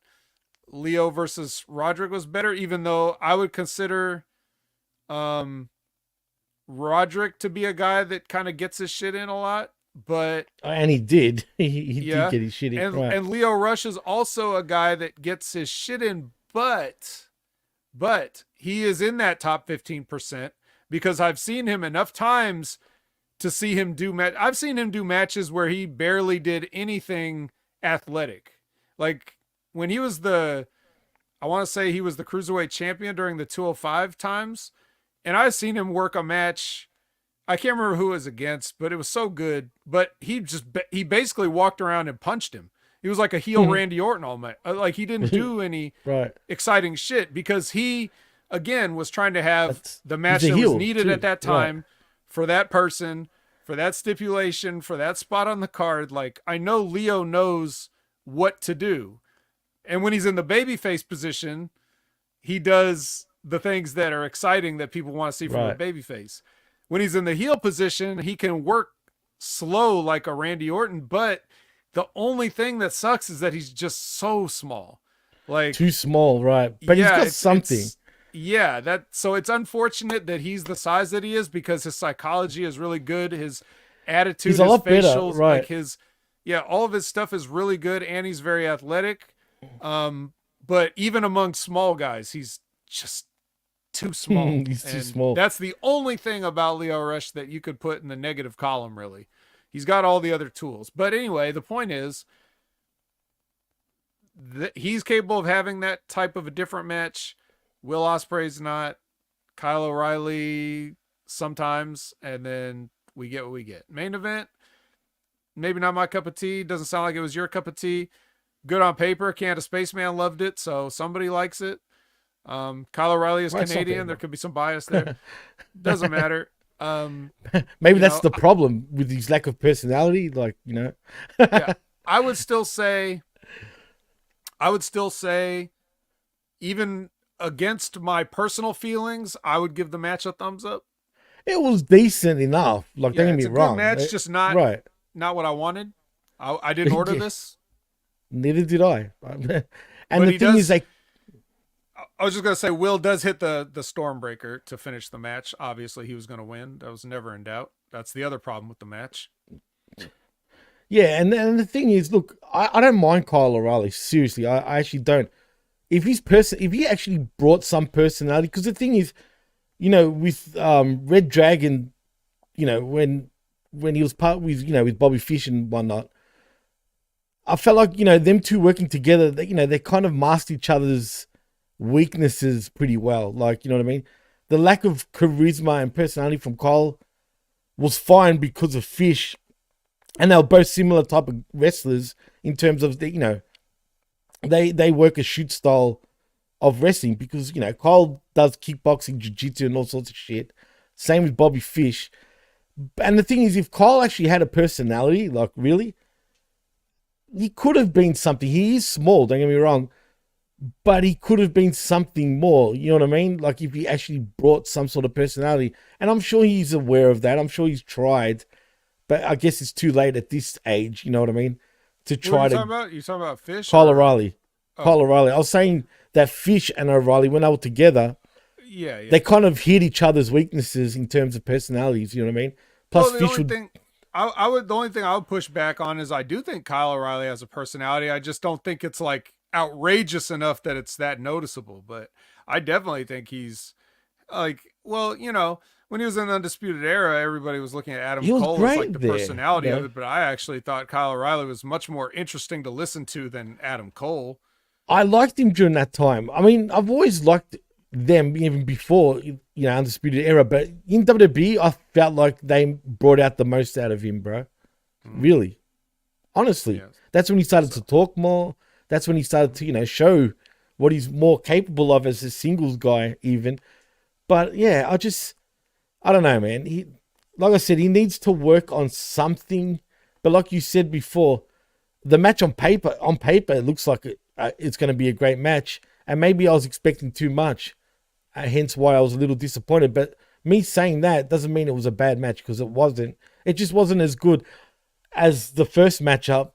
Leo versus Roderick was better, even though I would consider Roderick to be a guy that kind of gets his shit in a lot. But and he did. He did get his shit in. And Leo Rush is also a guy that gets his shit in, but he is in that top 15% because I've seen him enough times to see him do I've seen him do matches where he barely did anything athletic. Like when he was I want to say he was the cruiserweight champion during the 205 times, and I've seen him work a match. I can't remember who it was against, but it was so good. But he basically walked around and punched him. He was like a heel Randy Orton all night. Like he didn't do any exciting shit because he, again, was trying to have the match that was needed at that time for that person, for that stipulation, for that spot on the card. Like I know Leo knows what to do. And when he's in the babyface position, he does the things that are exciting that people want to see from a babyface. When he's in the heel position, he can work slow like a Randy Orton, but the only thing that sucks is that he's just so small. Like too small, right? But he's got something. So it's unfortunate that he's the size that he is because his psychology is really good. His attitude, he's a lot better, right? Like all of his stuff is really good, and he's very athletic. But even among small guys, he's just too small. He's too small. That's the only thing about Leo Rush that you could put in the negative column, really. He's got all the other tools. But anyway, the point is that he's capable of having that type of a different match. Will Ospreay's not. Kyle O'Reilly sometimes, and then we get what we get. Main event, maybe not my cup of tea. Doesn't sound like it was your cup of tea. Good on paper. Canada Spaceman loved it, so somebody likes it. Kyle O'Reilly is Canadian. There could be some bias there. Doesn't matter. Maybe that's the problem with his lack of personality. Like, yeah, I would still say, even against my personal feelings, I would give the match a thumbs up. It was decent enough. Like, don't get me wrong. Good match, just not what I wanted. I didn't order this. Neither did I. And but the thing is, like, I was just gonna say, Will does hit the Stormbreaker to finish the match. Obviously, he was gonna win. That was never in doubt. That's the other problem with the match. Yeah, and the thing is, look, I don't mind Kyle O'Reilly. Seriously, I actually don't. If he actually brought some personality, because the thing is, you know, with Red Dragon, you know, when he was part with, you know, with Bobby Fish and whatnot, I felt like, you know, them two working together, you know, they kind of masked each other's weaknesses pretty well. Like, you know what I mean? The lack of charisma and personality from Kyle was fine because of Fish, and they were both similar type of wrestlers in terms of the, you know, they work a shoot style of wrestling, because, you know, Kyle does kickboxing, jiu-jitsu, and all sorts of shit. Same with Bobby Fish. And the thing is, if Kyle actually had a personality, like really, he could have been something. He is small, don't get me wrong, but he could have been something more. You know what I mean? Like if he actually brought some sort of personality. And I'm sure he's aware of that. I'm sure he's tried, but I guess it's too late at this age. You know what I mean? To try what are you talking about Fish? Kyle O'Reilly. Oh. Kyle O'Reilly. I was saying that Fish and O'Reilly, when they were together, they kind of hid each other's weaknesses in terms of personalities. You know what I mean? Plus, Fish would. The only thing I would push back on is I do think Kyle O'Reilly has a personality. I just don't think it's like outrageous enough that it's that noticeable. But I definitely think he's like, well, you know, when he was in the Undisputed Era, everybody was looking at Adam Cole as like the personality of it. But I actually thought Kyle O'Reilly was much more interesting to listen to than Adam Cole. I liked him during that time. I mean, I've always liked them even before, you know, Undisputed Era, but in WWE, I felt like they brought out the most out of him, bro. Really. Honestly. Yes. That's when he started to talk more. That's when he started to, you know, show what he's more capable of as a singles guy, even. But yeah, I don't know, man. Like I said, he needs to work on something. But like you said before, the match on paper, it looks like it's going to be a great match. And maybe I was expecting too much, hence why I was a little disappointed. But me saying that doesn't mean it was a bad match, because it wasn't. It just wasn't as good as the first matchup.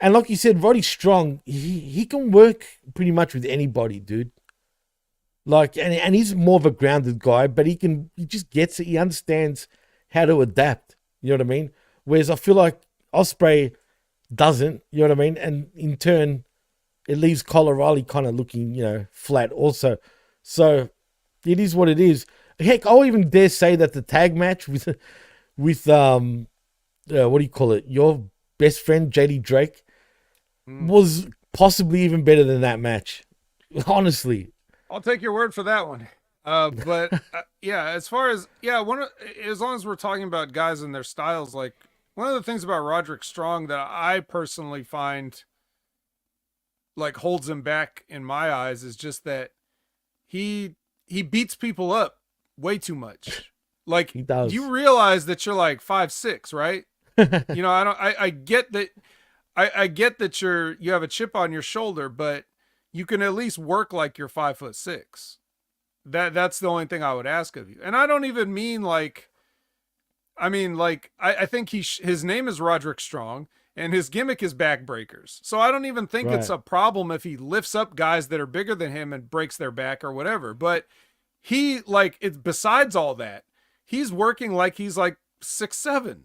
And like you said, Roddy Strong, he can work pretty much with anybody, dude. Like, and he's more of a grounded guy, but he just gets it. He understands how to adapt. You know what I mean? Whereas I feel like Ospreay doesn't. You know what I mean? And in turn, it leaves Kyle O'Reilly kind of looking, you know, flat also. So it is what it is. Heck, I'll even dare say that the tag match with what do you call it? Your best friend, JD Drake, was possibly even better than that match. Honestly. I'll take your word for that one. But yeah, as far as, as long as we're talking about guys and their styles, like one of the things about Roderick Strong that I personally find like holds him back in my eyes is just that he beats people up way too much. Like, he does. You realize that you're like 5'6", right? You know, I get that. I get that you have a chip on your shoulder, but you can at least work like you're 5'6". That's the only thing I would ask of you. And I don't even mean like, I think his name is Roderick Strong and his gimmick is backbreakers. So I don't even think it's a problem if he lifts up guys that are bigger than him and breaks their back or whatever. But besides all that, he's working like he's like 6'7".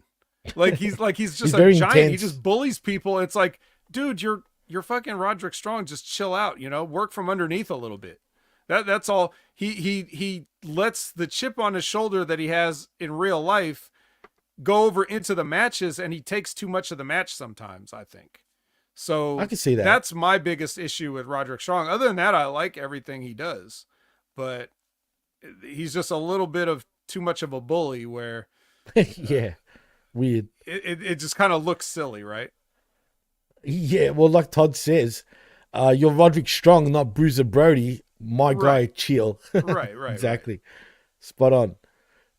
Like he's just a giant. Intense. He just bullies people. It's like, dude, you're fucking Roderick Strong. Just chill out, you know, work from underneath a little bit. That's all. He lets the chip on his shoulder that he has in real life go over into the matches, and he takes too much of the match sometimes, I think. So I can see that. That's my biggest issue with Roderick Strong. Other than that, I like everything he does, but he's just a little bit of too much of a bully where yeah, weird. It just kind of looks silly, right? Yeah, well, like Todd says, you're Roderick Strong, not Bruiser Brody. My guy, chill. Right. Exactly. Right. Spot on.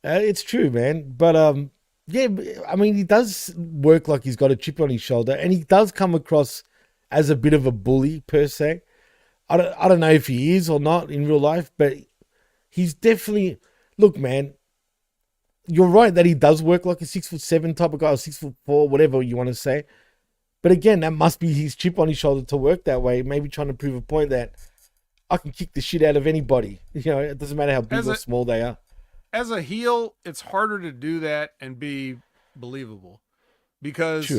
It's true, man. But yeah, I mean, he does work like he's got a chip on his shoulder, and he does come across as a bit of a bully per se. I don't know if he is or not in real life, but he's definitely. Look, man, you're right that he does work like a 6'7" type of guy, or 6'4", whatever you want to say. But again, that must be his chip on his shoulder to work that way. Maybe trying to prove a point that I can kick the shit out of anybody. You know, it doesn't matter how big or small they are. As a heel, it's harder to do that and be believable because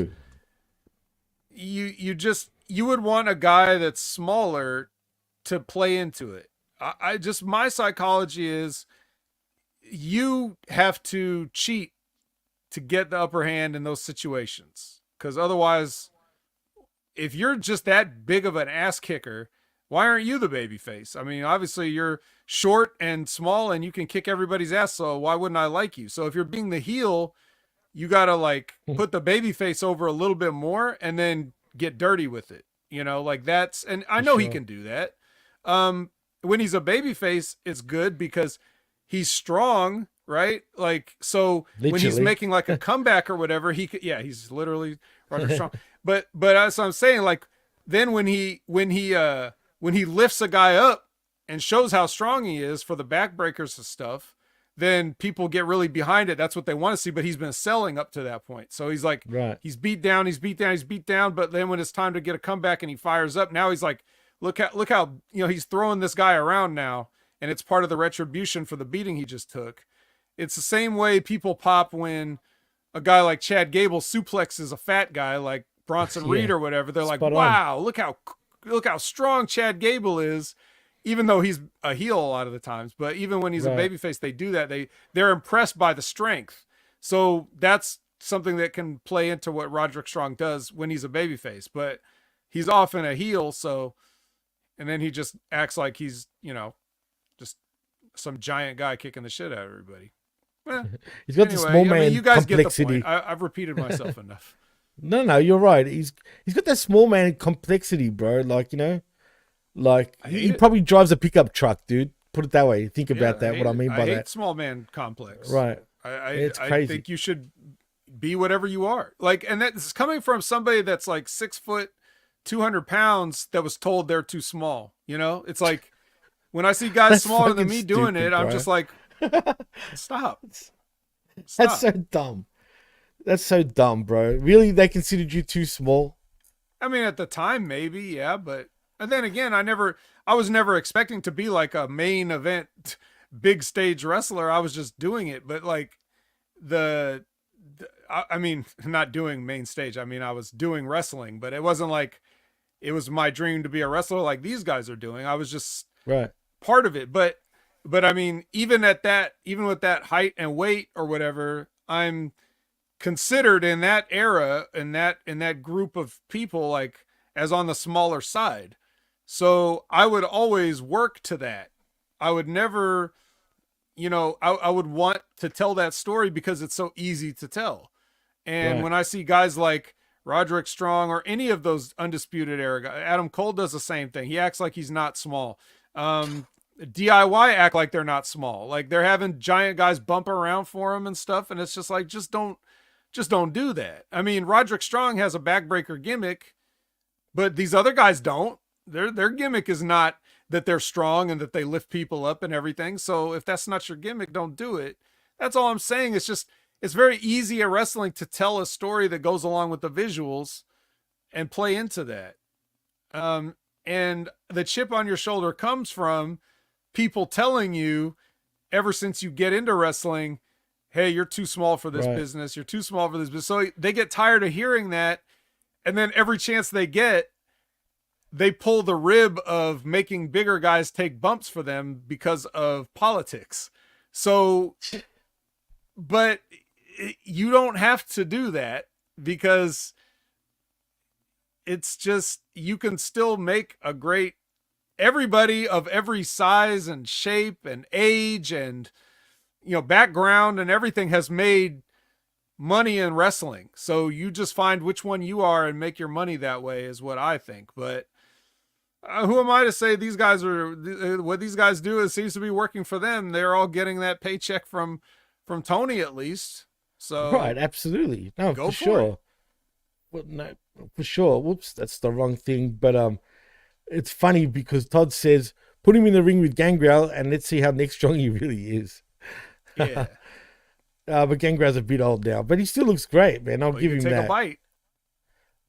you would want a guy that's smaller to play into it. My psychology is you have to cheat to get the upper hand in those situations. Because otherwise, if you're just that big of an ass kicker, why aren't you the baby face? I mean, obviously you're short and small and you can kick everybody's ass. So why wouldn't I like you? So if you're being the heel, you got to like put the baby face over a little bit more and then get dirty with it. You know, like that's, and I know he can do that. When he's a baby face, it's good because he's strong, right? Like, so literally. When he's making like a comeback or whatever, he could, he's literally rather strong. But as I'm saying, like, then when he lifts a guy up and shows how strong he is for the backbreakers and stuff, then people get really behind it. That's what they want to see, but he's been selling up to that point. So he's like, he's beat down, but then when it's time to get a comeback and he fires up, now he's like, look how, you know, he's throwing this guy around now, and it's part of the retribution for the beating he just took. It's the same way people pop when a guy like Chad Gable suplexes a fat guy like Bronson Reed or whatever. They're like, wow, look how strong Chad Gable is, even though he's a heel a lot of the times. But even when he's a babyface, they do that. They're impressed by the strength. So that's something that can play into what Roderick Strong does when he's a babyface. But he's often a heel, so, and then he just acts like he's, you know, just some giant guy kicking the shit out of everybody. Well, he's got the small man you guys complexity. Get the point. I've repeated myself enough. No, you're right. He's got that small man complexity, bro. Like, you know, like he probably drives a pickup truck, dude. Put it that way. Think about that. What I mean by that. I hate small man complex. Right. It's crazy. I think you should be whatever you are. Like, and that's coming from somebody that's like 6 foot, 200 pounds that was told they're too small. You know, it's like when I see guys smaller than me doing it, I'm just like, stop. That's so dumb. That's so dumb, bro. Really? They considered you too small? I mean, at the time, maybe, yeah. But and then again, I was never expecting to be like a main event, big stage wrestler. I was just doing it. But like I mean, not doing main stage. I mean, I was doing wrestling, but it wasn't like it was my dream to be a wrestler like these guys are doing. I was just part of it. But I mean, even with that height and weight or whatever, I'm considered in that era, in that group of people, like as on the smaller side. So I would always work to that. I would never, you know, I would want to tell that story because it's so easy to tell. And when I see guys like Roderick Strong or any of those Undisputed Era guys, Adam Cole does the same thing. He acts like he's not small. DIY act like they're not small. Like they're having giant guys bump around for them and stuff. And it's just like, just don't do that. I mean, Roderick Strong has a backbreaker gimmick, but these other guys don't. Their gimmick is not that they're strong and that they lift people up and everything. So if that's not your gimmick, don't do it. That's all I'm saying. It's very easy at wrestling to tell a story that goes along with the visuals and play into that. And the chip on your shoulder comes from people telling you ever since you get into wrestling, hey, you're too small for this business. You're too small for this business. So they get tired of hearing that. And then every chance they get, they pull the rib of making bigger guys take bumps for them because of politics. So, but you don't have to do that because it's just, you can still make a great, everybody of every size and shape and age and, you know, background and everything has made money in wrestling. So you just find which one you are and make your money that way is what I think. But who am I to say these guys are, what these guys do, it seems to be working for them. They're all getting that paycheck from Tony at least. So right. Absolutely. No, for sure. Well, no, for sure. Whoops. That's the wrong thing. But, it's funny because Todd says, put him in the ring with Gangrel and let's see how next strong he really is. Yeah. But Gangrel's a bit old now, but he still looks great, man. I'll give him take that. A bite.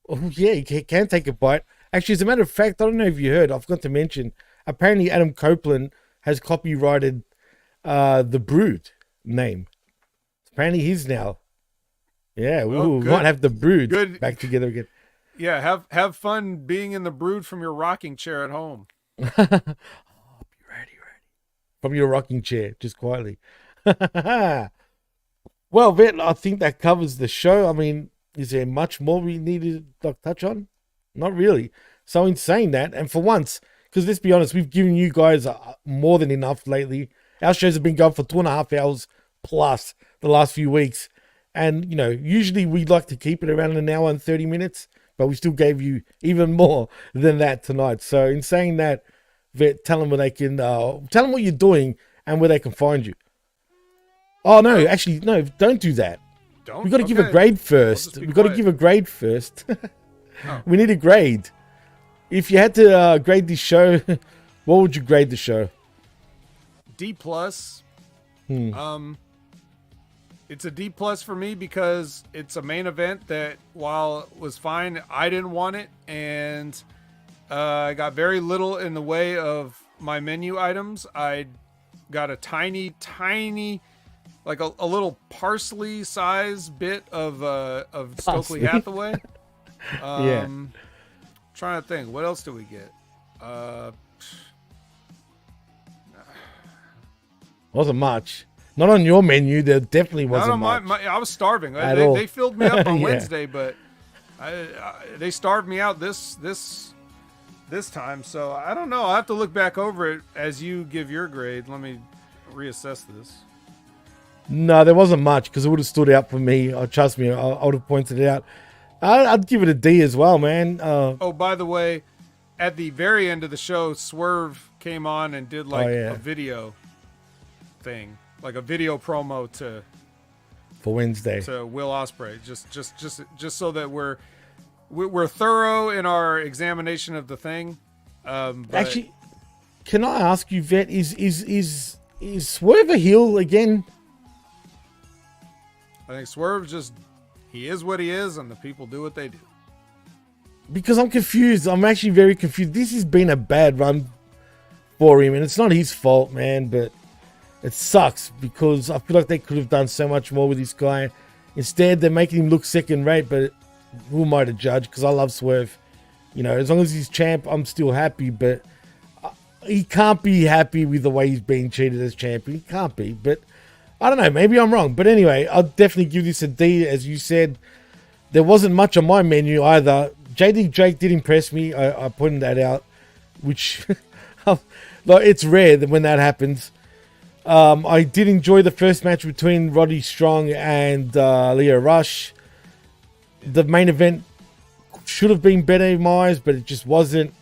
Oh, yeah, you can take a bite. Actually, as a matter of fact, I don't know if you heard, I forgot to mention, apparently Adam Copeland has copyrighted the Brood name. Apparently he's now. Yeah, we might have the Brood back together again. Yeah, have fun being in the Brood from your rocking chair at home. Oh, be ready. From your rocking chair, just quietly. Well, Vet, I think that covers the show. I mean, is there much more we need to touch on? Not really. So in saying that, and for once, because let's be honest, we've given you guys more than enough lately. Our shows have been going for 2.5 hours plus the last few weeks. And, you know, usually we like to keep it around 1 hour and 30 minutes, but we still gave you even more than that tonight. So in saying that, Vet, tell them where they can, tell them what you're doing and where they can find you. Oh, no, actually, no, don't do that. We've got to give a grade first. We've got to give a grade first. We need a grade. If you had to grade this show, what would you grade the show? D+. It's a D+ for me because it's a main event that, while it was fine, I didn't want it, and I got very little in the way of my menu items. I got a tiny, like a little parsley size bit of Stokely Hathaway. Yeah. Trying to think, what else do we get? Wasn't much. Not on your menu. There definitely wasn't much. I was starving. They filled me up on Yeah. Wednesday, but they starved me out this time. So I don't know. I'll have to look back over it as you give your grade. Let me reassess this. No, there wasn't much because it would have stood out for me. Trust me, I would have pointed it out. I'd give it a D as well, man. Oh, by the way, at the very end of the show, Swerve came on and did a video thing, like a video promo for Wednesday to Will Ospreay, just so that we're thorough in our examination of the thing. Actually, can I ask you, Vet, is Swerve a heel again? I think Swerve he is what he is, and the people do what they do. Because I'm confused. I'm actually very confused. This has been a bad run for him, and it's not his fault, man, but it sucks because I feel like they could have done so much more with this guy. Instead, they're making him look second rate, but who am I to judge? Because I love Swerve. You know, as long as he's champ, I'm still happy, but he can't be happy with the way he's being treated as champion. He can't be, but I don't know. Maybe I'm wrong. But anyway, I'll definitely give this a D. As you said, there wasn't much on my menu either. JD Drake did impress me. I pointed that out, which it's rare that when that happens. I did enjoy the first match between Roddy Strong and Leo Rush. The main event should have been better in my eyes, but it just wasn't.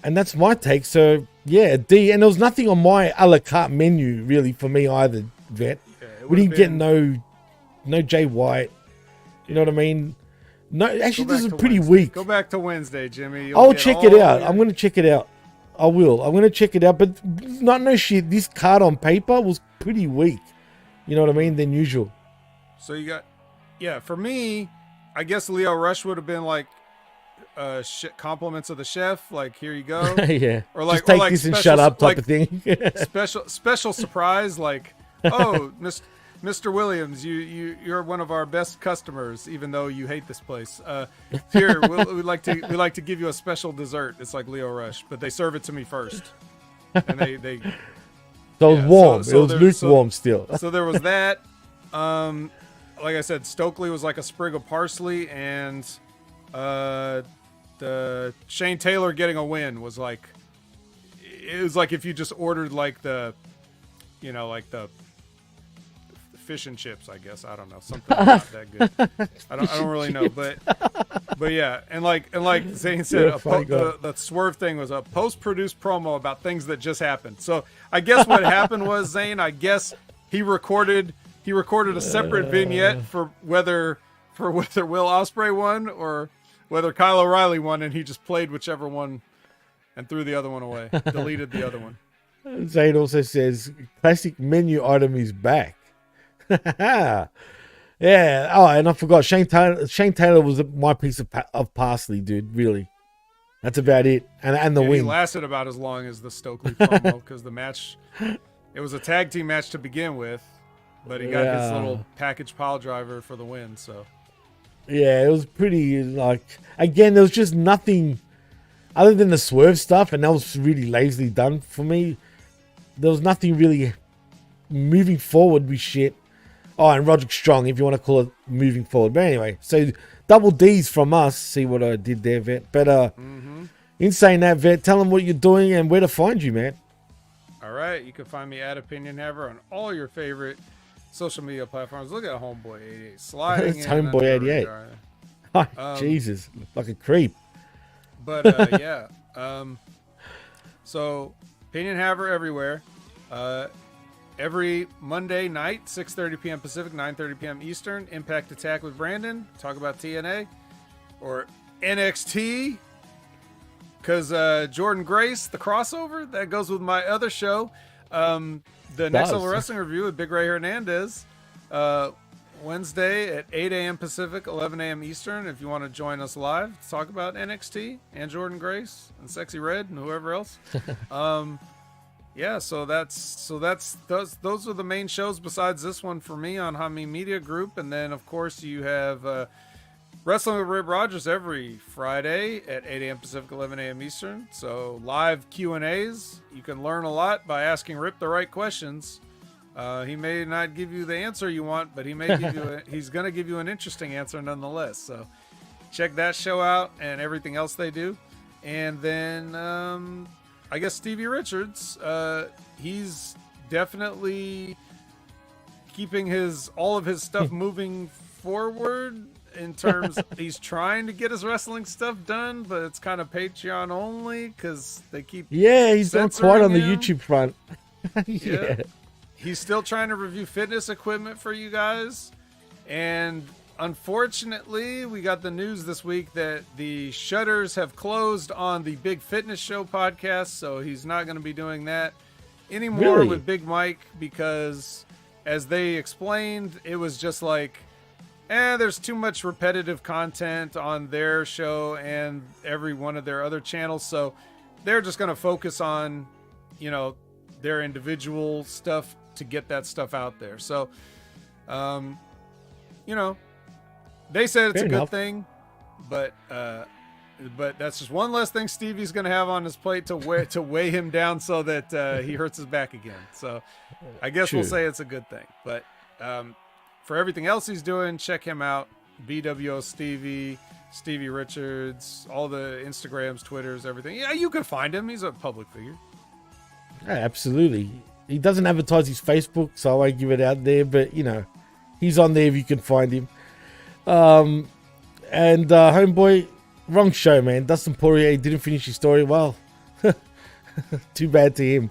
And that's my take. So, yeah, D. And there was nothing on my a la carte menu, really, for me either, Vet. Yeah, we didn't get no Jay White. You know what I mean? No, actually, this is pretty weak. Go back to Wednesday, Jimmy. I'll check it out. I'm going to check it out. I will. I'm going to check it out. But no shit. This card on paper was pretty weak. You know what I mean? Than usual. So you got... Yeah, for me, I guess Leo Rush would have been like compliments of the chef. Like, here you go. Yeah. Or like, just take or like this and shut up type of thing. special surprise. Like, oh, Mr. Williams, you're one of our best customers, even though you hate this place. Here, we'd like to give you a special dessert. It's like Leo Rush, but they serve it to me first, and they. So it was warm. It was lukewarm still. So there was that. Like I said, Stokely was like a sprig of parsley, and the Shane Taylor getting a win was like, it was like if you just ordered like the fish and chips, I guess. I don't know, something not that good. I don't really know, but yeah, and like Zane said, the Swerve thing was a post-produced promo about things that just happened. So I guess what happened was, Zane, I guess he recorded a separate vignette for whether Will Ospreay won or whether Kyle O'Reilly won, and he just played whichever one and threw the other one away, deleted the other one. Zane also says classic menu item is back. Yeah. Oh, and I forgot Shane Taylor. Shane Taylor was my piece of parsley, dude. Really, that's about it. And the win. He lasted about as long as the Stokely promo because the match, it was a tag team match to begin with, but he got his little package pile driver for the win. So. Yeah, it was pretty again. There was just nothing other than the swerve stuff, and that was really lazily done for me. There was nothing really moving forward with shit. Oh, and Roderick Strong, if you want to call it moving forward. But anyway, so double D's from us. See what I did there, Vet. But in saying that, Vet, tell them what you're doing and where to find you, man. All right, you can find me at Opinion Haver on all your favorite social media platforms. Look at Homeboy 88 sliding. It's Homeboy 88. Oh, Jesus, like a creep. But yeah, so Opinion Haver everywhere. Every Monday night, 6:30 p.m. Pacific, 9:30 p.m. Eastern, Impact Attack with Brandon. Talk about TNA or NXT. Because Jordan Grace, the crossover, that goes with my other show. The Next Level Wrestling Review with Big Ray Hernandez. Wednesday at 8 a.m. Pacific, 11 a.m. Eastern. If you want to join us live to talk about NXT and Jordan Grace and Sexy Red and whoever else. Yeah, so those are the main shows besides this one for me on Hami Media Group. And then, of course, you have Wrestling with Rib Rogers every Friday at 8 a.m. Pacific, 11 a.m. Eastern. So live Q&As. You can learn a lot by asking Rip the right questions. He may not give you the answer you want, but he may give you he's going to give you an interesting answer nonetheless. So check that show out and everything else they do. And then I guess Stevie Richards, he's definitely keeping all of his stuff moving forward in terms he's trying to get his wrestling stuff done, but it's kind of Patreon only because they keep he's not quite on the YouTube front. Yeah. He's still trying to review fitness equipment for you guys, and unfortunately, we got the news this week that the shutters have closed on the Big Fitness Show podcast, so he's not going to be doing that anymore with Big Mike because, as they explained, it was just like, there's too much repetitive content on their show and every one of their other channels, so they're just going to focus on, their individual stuff to get that stuff out there. So, they said it's a good thing, but that's just one less thing Stevie's going to have on his plate to weigh him down so that he hurts his back again. So I guess we'll say it's a good thing. But for everything else he's doing, check him out. BWO Stevie Richards, all the Instagrams, Twitters, everything. Yeah, you can find him. He's a public figure. Yeah, absolutely. He doesn't advertise his Facebook, so I won't give it out there. But, he's on there if you can find him. And Homeboy, wrong show, man. Dustin Poirier didn't finish his story. Well, too bad to him.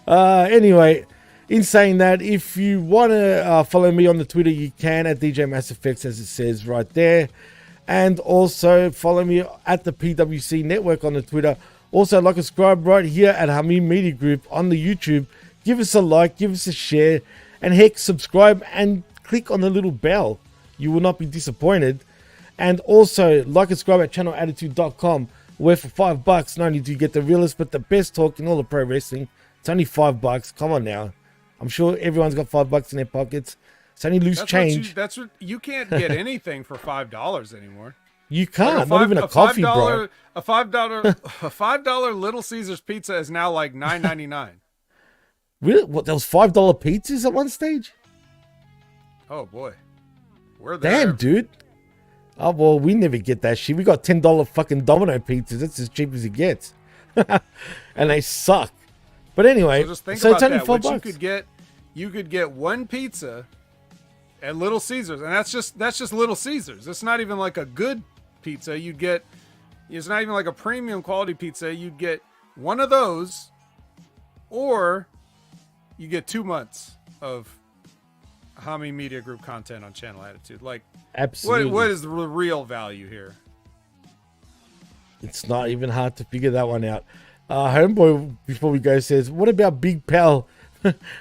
Anyway, in saying that, if you want to follow me on the Twitter, you can at DJ Mass Effects, as it says right there. And also follow me at the PWC Network on the Twitter. Also, like and subscribe right here at Hameen Media Group on the YouTube. Give us a like, give us a share, and heck, subscribe and click on the little bell. You will not be disappointed. And also, like and subscribe at channelattitude.com, where for $5, not only do you get the realest, but the best talk in all of pro wrestling. It's only $5. Come on now. I'm sure everyone's got $5 in their pockets. It's only loose change. You can't get anything for $5 anymore. You can't. Not even a coffee, bro. A $5 Little Caesars pizza is now like $9.99. Really? What? There was $5 pizzas at one stage? Oh boy, we're there. Damn, dude. Oh well, we never get that shit. We got $10 fucking Domino pizzas. That's as cheap as it gets, and they suck. But anyway, so just think about that. What you could get one pizza at Little Caesars, and that's just Little Caesars. It's not even like a good pizza. It's not even like a premium quality pizza. You'd get one of those, or you get 2 months of Hami Media Group content on Channel Attitude. Like, absolutely. What is the real value here? It's not even hard to figure that one out. Homeboy, before we go, says, what about Big Pal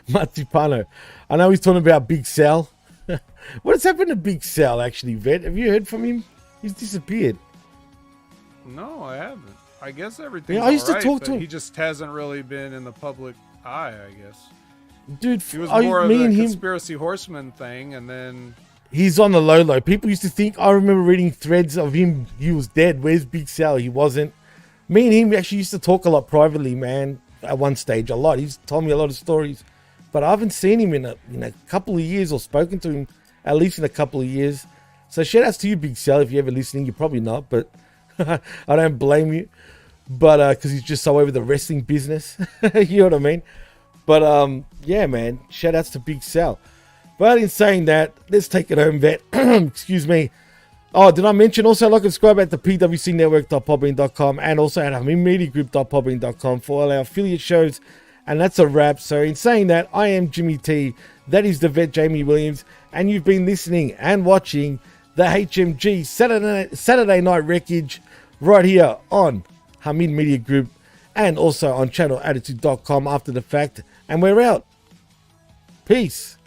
Matipano? I know he's talking about Big Sal. What has happened to Big Sal, actually, Vet? Have you heard from him? He's disappeared. No, I haven't. I guess everything's I used to talk but to him. he just hasn't really been in the public eye, I guess. Dude, he was more of a conspiracy horseman thing, and then... He's on the low. People used to think, I remember reading threads of him, he was dead. Where's Big Sal? He wasn't. Me and him actually used to talk a lot privately, man, at one stage, a lot. He's told me a lot of stories. But I haven't seen him in a couple of years, or spoken to him at least in a couple of years. So shout outs to you, Big Sal, if you're ever listening. You're probably not, but I don't blame you. But because he's just so over the wrestling business. You know what I mean? But yeah, man, shout outs to Big Sal. But in saying that, let's take it home, Vet. Excuse me. Oh, did I mention also like and subscribe at the pwcnetwork.podbean.com and also at mediagroup.podbean.com for all our affiliate shows. And that's a wrap. So in saying that, I am Jimmy T. That is the Vet Jamie Williams. And you've been listening and watching the HMG Saturday Night Wreckage right here on Hamid Media Group and also on channelattitude.com after the fact. And we're out. Peace.